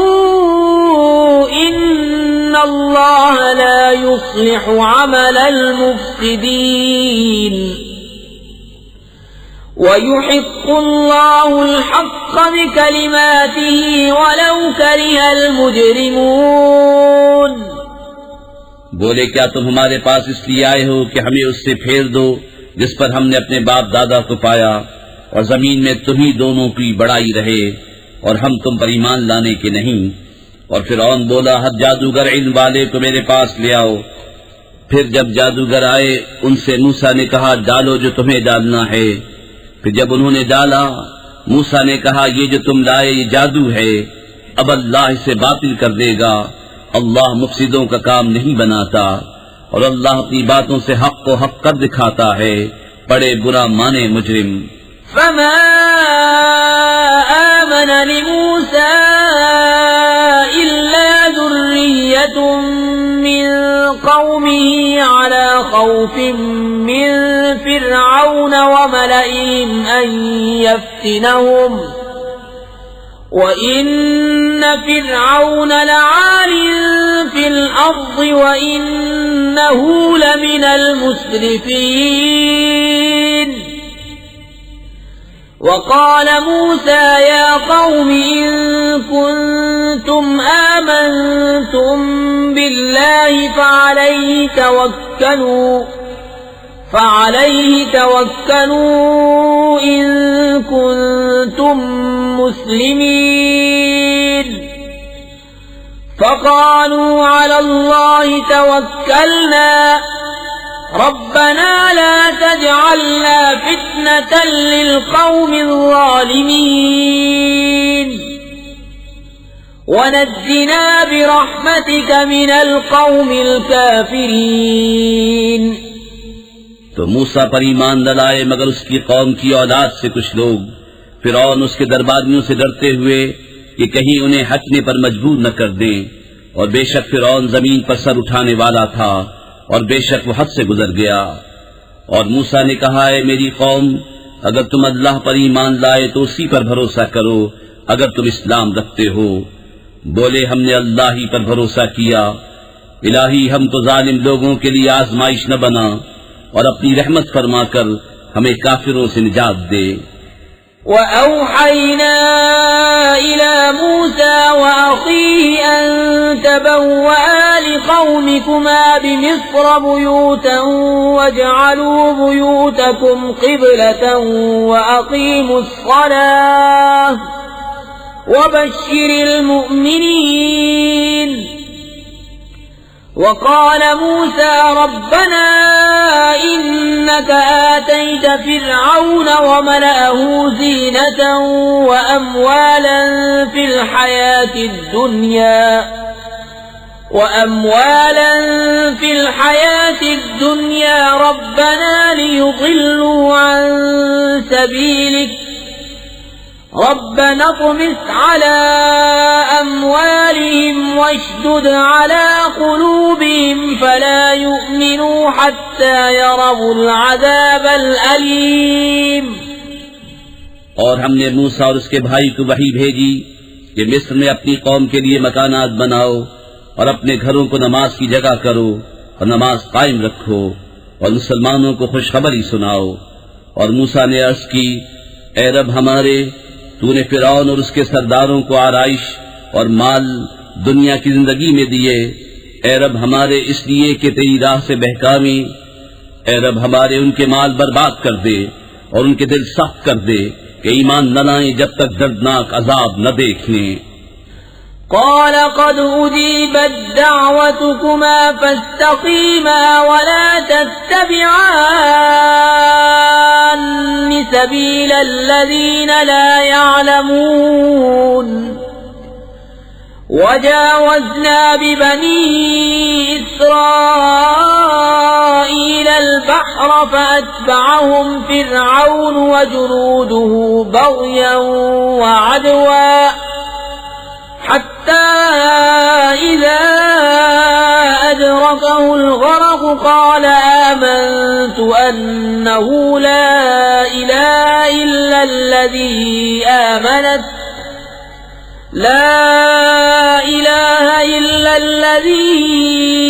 إن الله لا يصلح عمل المفسدين ويحق الله الحق بكلماته ولو كره المجرمون. بولے کیا تم ہمارے پاس اس لیے آئے ہو کہ ہمیں اس سے پھیر دو جس پر ہم نے اپنے باپ دادا کو پایا، اور زمین میں تمہیں دونوں کی بڑائی رہے اور ہم تم پر ایمان لانے کے نہیں؟ اور فرعون بولا ہر جادوگر علم والے کو میرے پاس لے آؤ. پھر جب جادوگر آئے ان سے موسیٰ نے کہا ڈالو جو تمہیں ڈالنا ہے. پھر جب انہوں نے ڈالا موسیٰ نے کہا یہ جو تم لائے یہ جادو ہے، اب اللہ اسے باطل کر دے گا. اللہ مفسدوں کا کام نہیں بناتا اور اللہ اپنی باتوں سے حق کو حق کر دکھاتا ہے. بڑے برا مانے مجرم. فما آمن لموسى إلا ذرية من قومه على خوف من فرعون وملئهم أن يفتنهم وَإِنَّ فِرْعَوْنَ لَعَالٍ فِي الْأَرْضِ وَإِنَّهُ لَمِنَ الْمُسْرِفِينَ. وَقَالَ مُوسَى يَا قَوْمِ إِن كُنتُمْ آمَنتُم بِاللَّهِ فَعَلَيْهِ توكلوا إن كنتم مسلمين. فقالوا على الله توكلنا ربنا لا تجعلنا فتنة للقوم الظالمين ونجنا برحمتك من القوم الكافرين. تو موسیٰ پر ایمان نہ لائے مگر اس کی قوم کی اولاد سے کچھ لوگ. فرعون اس کے درباریوں سے ڈرتے ہوئے کہ کہیں انہیں ہٹنے پر مجبور نہ کر دیں، اور بے شک فرعون زمین پر سر اٹھانے والا تھا اور بے شک وہ حد سے گزر گیا. اور موسیٰ نے کہا ہے میری قوم اگر تم اللہ پر ایمان لائے تو اسی پر بھروسہ کرو اگر تم اسلام رکھتے ہو. بولے ہم نے اللہ ہی پر بھروسہ کیا. الہی ہم تو ظالم لوگوں کے لیے آزمائش نہ بنا اور اپنی رحمت فرما کر ہمیں کافروں سے نجات دے. وَأَوْحَيْنَا إِلَى مُوسَى وَأَخِيهِ أَن تَبَوَّآ لِقَوْمِكُمَا بِمِصْرَ بُيُوتًا وَاجْعَلُوا بُيُوتَكُمْ قِبْلَةً وَأَقِيمُوا الصَّلَاةَ وَبَشِّرِ الْمُؤْمِنِينَ. وقال موسى ربنا إنك آتيت فرعون وملأه زينة وأموالا في الحياة الدنيا ربنا ليضلوا عن سبيلك ربنا اطمس على أموالهم واشدد على قلوبهم فلا يؤمنوا حتى يروا العذاب الأليم. اور ہم نے موسیٰ اور اس کے بھائی کو وحی بھیجی کہ مصر میں اپنی قوم کے لیے مکانات بناؤ اور اپنے گھروں کو نماز کی جگہ کرو اور نماز قائم رکھو اور مسلمانوں کو خوشخبری سناؤ. اور موسیٰ نے عرض کی اے رب ہمارے تو نے فرعون اور اس کے سرداروں کو آرائش اور مال دنیا کی زندگی میں دیے. اے رب ہمارے اس لیے کہ تیری راہ سے بہکامی. اے رب ہمارے ان کے مال برباد کر دے اور ان کے دل سخت کر دے کہ ایمان نہ لائیں جب تک دردناک عذاب نہ دیکھ لیں. قال قد أجيبت دعوتكما فاستقيما ولا تتبعان سبيل الذين لا يعلمون. وجاوزنا ببني إسرائيل البحر فأتبعهم فرعون وجنوده بغيا وعدوا حتى إذا أدركه الغرق قال آمنت أنه لا إله إلا الذي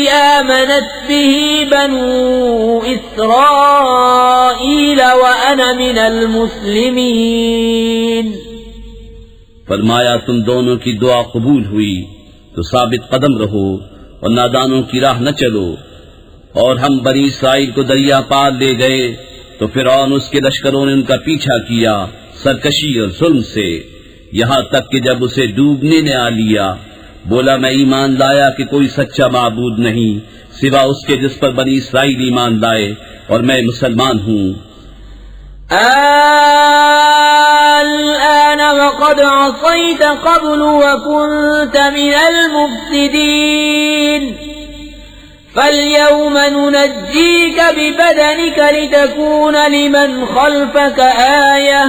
آمنت به بنو إسرائيل وأنا من المسلمين. فرمایا تم دونوں کی دعا قبول ہوئی تو ثابت قدم رہو اور نادانوں کی راہ نہ چلو. اور ہم بنی اسرائیل کو دریا پار لے گئے تو فرعون اس کے لشکروں نے ان کا پیچھا کیا سرکشی اور ظلم سے، یہاں تک کہ جب اسے ڈوبنے نے آ لیا بولا میں ایمان لایا کہ کوئی سچا معبود نہیں سوا اس کے جس پر بنی اسرائیل ایمان لائے اور میں مسلمان ہوں. الآن وقد عصيت قبل وكنت من المفسدين فاليوم ننجيك ببدنك لتكون لمن خلفك آية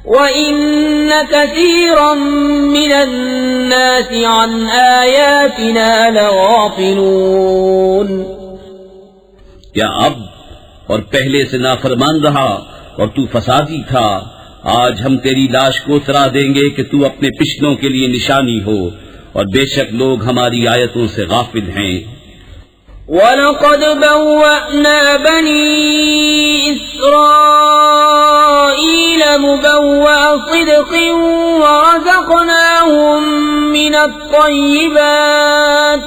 وَإِنَّ كَثِيرًا مِّنَ النَّاسِ عَنْ آيَاتِنَا لَغَافِلُونَ. کیا اب اور پہلے سے نافرمان رہا اور تو فسادی تھا؟ آج ہم تیری لاش کو اترا دیں گے کہ تو اپنے پچھلوں کے لیے نشانی ہو، اور بے شک لوگ ہماری آیتوں سے غافل ہیں. وَلَقَدْ بَوَّأْنَا بَنِي إِسْرَائِيلَ مُبَوَّأَ صِدْقٍ وَرَزَقْنَاهُمْ مِنَ الطَّيِّبَاتِ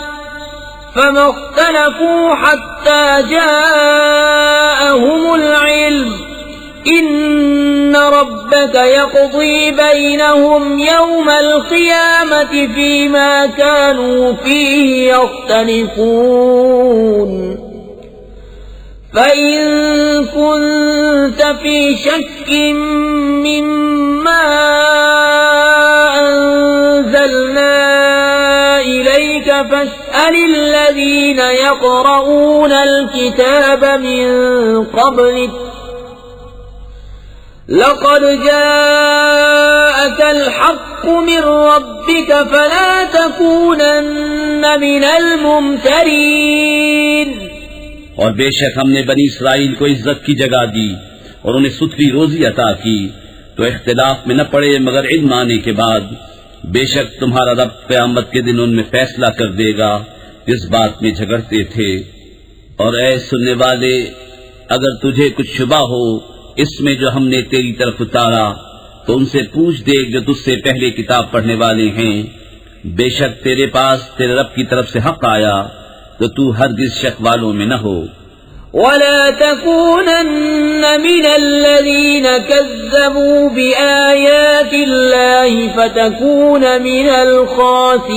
فَمَا اخْتَلَفُوا حَتَّى جَاءَهُمُ الْعِلْمُ إِنَّ رَبَّكَ يَقْضِي بَيْنَهُمْ يَوْمَ الْقِيَامَةِ فِيمَا كَانُوا فِيهِ يَخْتَلِفُونَ. فَإِن كُنتَ فِي شَكٍّ مِّمَّا أَنزَلْنَا إِلَيْكَ فَاسْأَلِ الَّذِينَ يَقْرَؤُونَ الْكِتَابَ مِن قَبْلِكَ لقد جاءك الحق من ربك فلا تكونن من الممترين. اور بے شک ہم نے بنی اسرائیل کو عزت کی جگہ دی اور انہیں ستھری روزی عطا کی تو اختلاف میں نہ پڑے مگر علم آنے کے بعد. بے شک تمہارا رب قیامت کے دن ان میں فیصلہ کر دے گا جس بات میں جھگڑتے تھے. اور اے سننے والے اگر تجھے کچھ شبہ ہو اس میں جو ہم نے تیری طرف اتارا تو ان سے پوچھ دیکھ جو تجھ سے پہلے کتاب پڑھنے والے ہیں. بے شک تیرے پاس تیرے رب کی طرف سے حق آیا تو تو ہرگز شک والوں میں نہ ہو. وَلَا تَكُونَنَّ مِنَ الَّذِينَ كَذَّبُوا بِآيَاتِ اللَّهِ فَتَكُونَ مِنَ الْخَاسِرِينَ.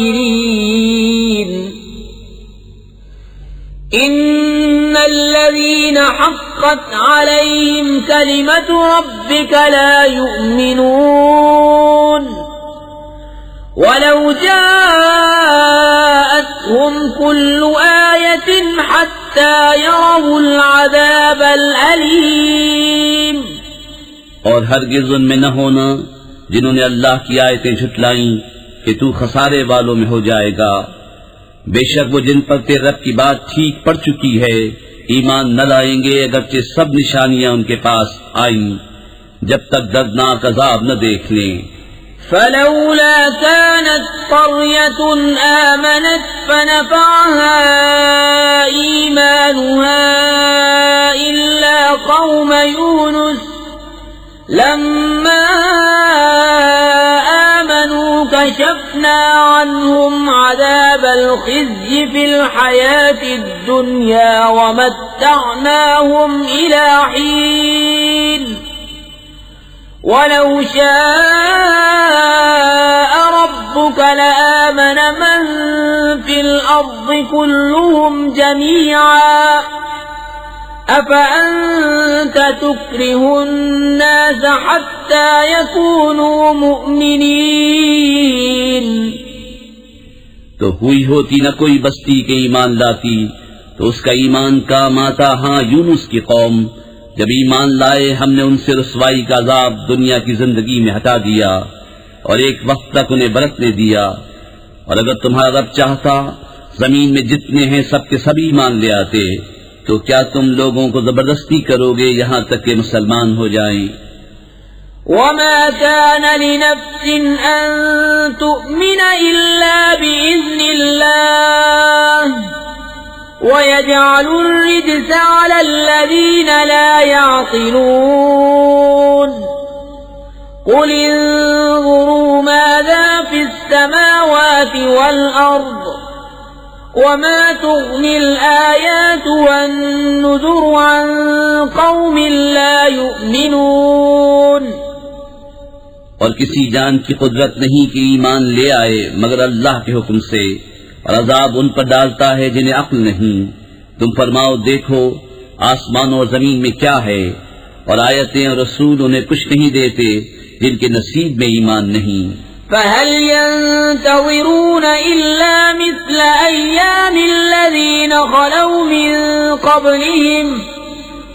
إِنَّ الَّذِينَ حَقَّتْ عَلَيْهِمْ كَلِمَةُ رَبِّكَ لَا يُؤْمِنُونَ وَلَوْ جَاءَتْهُمْ كُلُّ آيَةٍ حَتَّى يَرَوْا الْعَذَابَ الْأَلِيمَ. اور ہرگز ان میں نہ ہونا جنہوں نے اللہ کی آیتیں جھٹلائیں کہ تو خسارے والوں میں ہو جائے گا. بے شک وہ جن پر تیرے رب کی بات ٹھیک پڑ چکی ہے ایمان نہ لائیں گے اگرچہ سب نشانیاں ان کے پاس آئیں جب تک دردناک عذاب نہ دیکھ لیں. فلولا كانت قرية آمنت فنفعها إيمانها إلا قوم يونس لما آمنوا كشفنا عنهم عذاب الخزي في الحياة الدنيا ومتعناهم إلى حين ولو شاء ربك لآمن من في الأرض كلهم جميعا أفأنت تكره الناس حتى يكونوا مؤمنين. تو ہوئی ہوتی نہ کوئی بستی کے ایمان لاتی تو اس کا ایمان کام آتا. ہاں یونس کی قوم جب ایمان لائے ہم نے ان سے رسوائی کا عذاب دنیا کی زندگی میں ہٹا دیا اور ایک وقت تک انہیں برتنے دیا. اور اگر تمہارا رب چاہتا زمین میں جتنے ہیں سب کے سبھی مان لے آتے، تو کیا تم لوگوں کو زبردستی کرو گے یہاں تک کہ مسلمان ہو جائیں؟ وما كان لنفس أن تؤمن إلا بإذن الله ويجعل الرجس على الذين لا يعقلون قل انظروا ماذا في السماوات والأرض وما تغني الآيات والنذر عن قوم لا يؤمنون اور کسی جان کی قدرت نہیں کہ ایمان لے آئے مگر اللہ کے حکم سے، اور عذاب ان پر ڈالتا ہے جنہیں عقل نہیں۔ تم فرماؤ دیکھو آسمانوں اور زمین میں کیا ہے، اور آیتیں اور رسول انہیں کچھ نہیں دیتے جن کے نصیب میں ایمان نہیں۔ فهل ينتظرون إلا مثل أيام الذين خلوا من قبلهم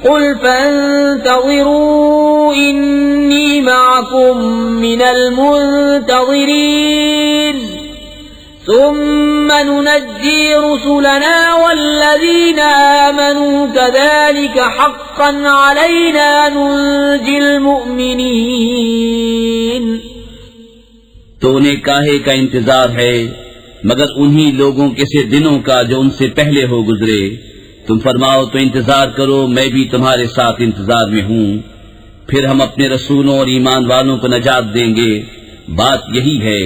قل فانتظروا إني معكم من المنتظرين ثم ننجي رسلنا والذين آمنوا كذلك حقا علينا ننجي المؤمنين۔ تو انہیں کاہے کا انتظار ہے مگر انہی لوگوں کے سے دنوں کا جو ان سے پہلے ہو گزرے۔ تم فرماؤ تو انتظار کرو، میں بھی تمہارے ساتھ انتظار میں ہوں، پھر ہم اپنے رسولوں اور ایمان والوں کو نجات دیں گے۔ بات یہی ہے،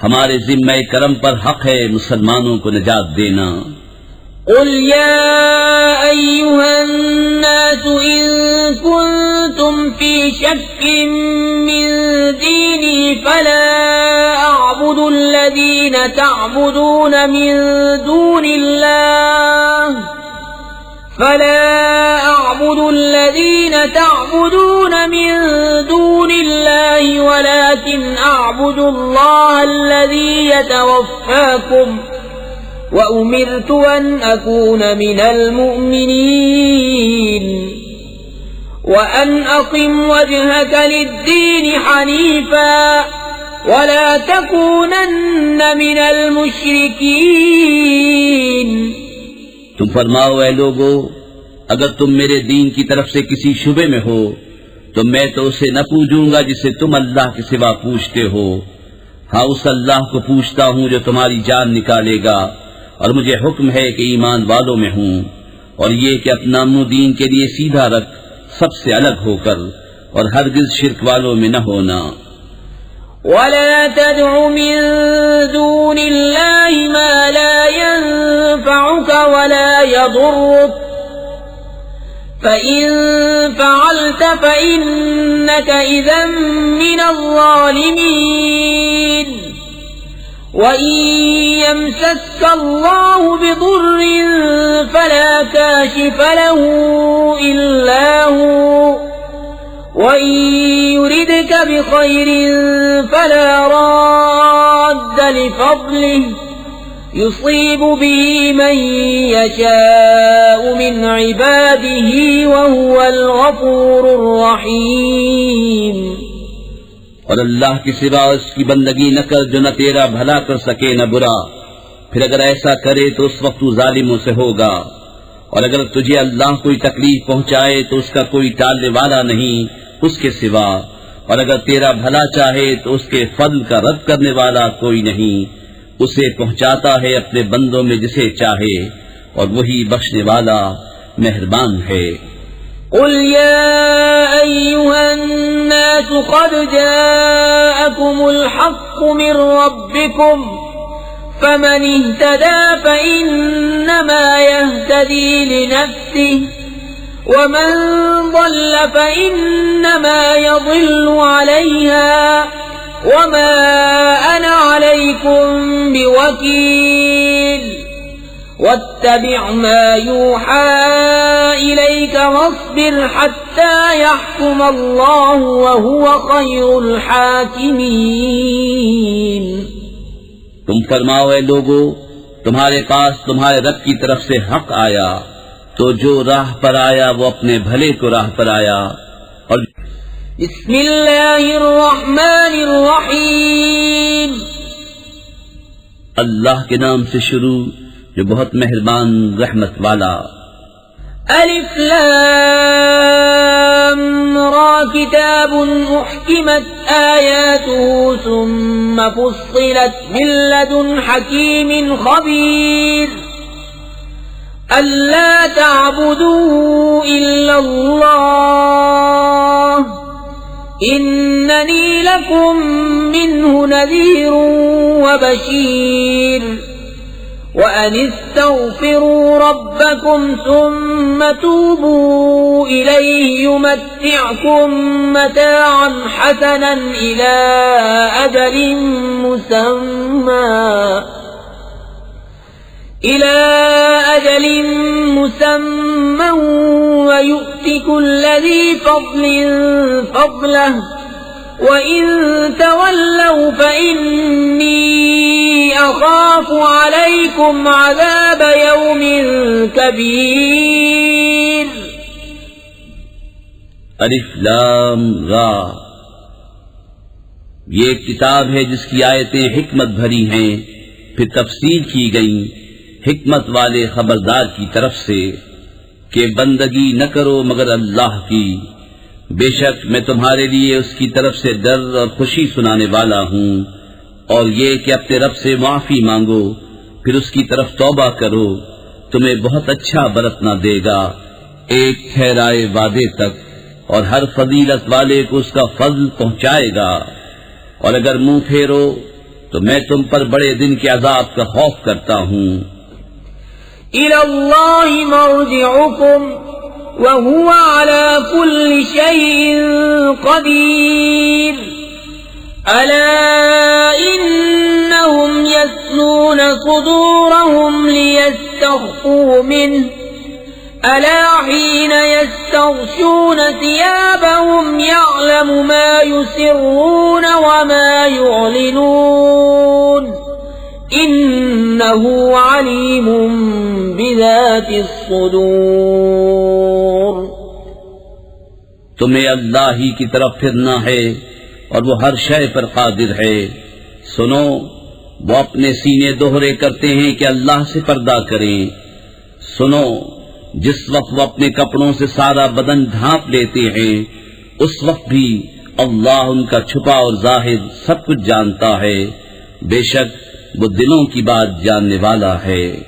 ہمارے ذمہ کرم پر حق ہے مسلمانوں کو نجات دینا۔ قل يا أيها الناس إن كنتم في شك من ديني فلا أعبد الذين تعبدون من دون الله ولكن أعبد الله الذي يتوفاكم وأمرت أن أكون من المؤمنين وأن أقم وجهك للدين حنيفا ولا تكونن من المشركين۔ تم فرماؤ اے لوگو، اگر تم میرے دین کی طرف سے کسی شبے میں ہو تو میں تو اسے نہ پوجوں گا جسے تم اللہ کے سوا پوجتے ہو، ہاں اس اللہ کو پوجتا ہوں جو تمہاری جان نکالے گا، اور مجھے حکم ہے کہ ایمان والوں میں ہوں، اور یہ کہ اپنا منہ دین کے لیے سیدھا رکھ سب سے الگ ہو کر، اور ہرگز شرک والوں میں نہ ہونا۔ ولا تدع من دون الله ما لا ينفعك ولا يضرك فإن فعلت فإنك إذا من الظالمين۔ وَإِن يَمْسَسْكَ اللَّهُ بِضُرٍّ فَلَا كَاشِفَ لَهُ إِلَّا هُوَ وَإِن يُرِدْكَ بِخَيْرٍ فَلَا رَادَّ لِفَضْلِهِ يُصِيبُ بِهِ مَن يَشَاءُ مِنْ عِبَادِهِ وَهُوَ الْغَفُورُ الرَّحِيمُ۔ اور اللہ کے سوا اس کی بندگی نہ کر جو نہ تیرا بھلا کر سکے نہ برا، پھر اگر ایسا کرے تو اس وقت تو ظالموں سے ہوگا، اور اگر تجھے اللہ کوئی تکلیف پہنچائے تو اس کا کوئی ٹالنے والا نہیں اس کے سوا، اور اگر تیرا بھلا چاہے تو اس کے فضل کا رد کرنے والا کوئی نہیں، اسے پہنچاتا ہے اپنے بندوں میں جسے چاہے، اور وہی بخشنے والا مہربان ہے۔ قل يا أيها الناس قد جاءكم الحق من ربكم فمن اهتدى فإنما يهتدي لنفسه ومن ضل فإنما يضل عليها وما أنا عليكم بوكيل واتبع ما يوحى إليك واصبر حتى يحكم الله وهو خير الحاكمين۔ تم فرماؤ اے لوگو، تمہارے پاس تمہارے رب کی طرف سے حق آیا تو جو راہ پر آیا وہ اپنے بھلے کو راہ پر آیا۔ اور بسم اللہ الرحمن الرحیم، اللہ کے نام سے شروع جو بہت مہربان رحمت والا. ألف لام را كتاب أحكمت آياته ثم فصلت من لدن حكيم خبير ألا تعبدوا إلا الله إنني لكم منه نذير وبشير وأن استغفروا ربكم ثم توبوا إليه يمتعكم متاعا حسنا إلى أجل مسمى ويؤت كل ذي فضل فضله وَإِن تَوَلَّوْا فَإِنِّي أَخَافُ عَلَيْكُمْ عَذَابَ يَوْمٍ كَبِيرٍ. الف لام را، یہ ایک کتاب ہے جس کی آیتیں حکمت بھری ہیں، پھر تفصیل کی گئیں حکمت والے خبردار کی طرف سے کہ بندگی نہ کرو مگر اللہ کی. بے شک میں تمہارے لیے اس کی طرف سے ڈر اور خوشی سنانے والا ہوں، اور یہ کہ اپنے رب سے معافی مانگو پھر اس کی طرف توبہ کرو، تمہیں بہت اچھا برتنا دے گا ایک ٹھہرائے وعدے تک، اور ہر فضیلت والے کو اس کا فضل پہنچائے گا. اور اگر منہ پھیرو تو میں تم پر بڑے دن کے عذاب کا خوف کرتا ہوں. إِلَى اللَّهِ مَرْجِعُكُمْ وَهُوَ عَلَى كُلِّ شَيْءٍ قَدِيرٌ. أَلَا إِنَّهُمْ يَثْنُونَ صُدُورَهُمْ لِيَسْتَخْفُوا مِنْهُ أَلَا حِينَ يَسْتَغْشُونَ ثِيَابَهُمْ يَعْلَمُ مَا يُسِرُّونَ وَمَا يُعْلِنُونَ إِنَّهُ عَلِيمٌ بِذَاتِ الصُّدُورِ. تمہیں اللہ ہی کی طرف پھرنا ہے اور وہ ہر شے پر قادر ہے. سنو، وہ اپنے سینے دوہرے کرتے ہیں کہ اللہ سے پردہ کریں. سنو، جس وقت وہ اپنے کپڑوں سے سارا بدن ڈھانپ لیتے ہیں اس وقت بھی اللہ ان کا چھپا اور ظاہر سب کچھ جانتا ہے. بے شک وہ دلوں کی بات جاننے والا ہے.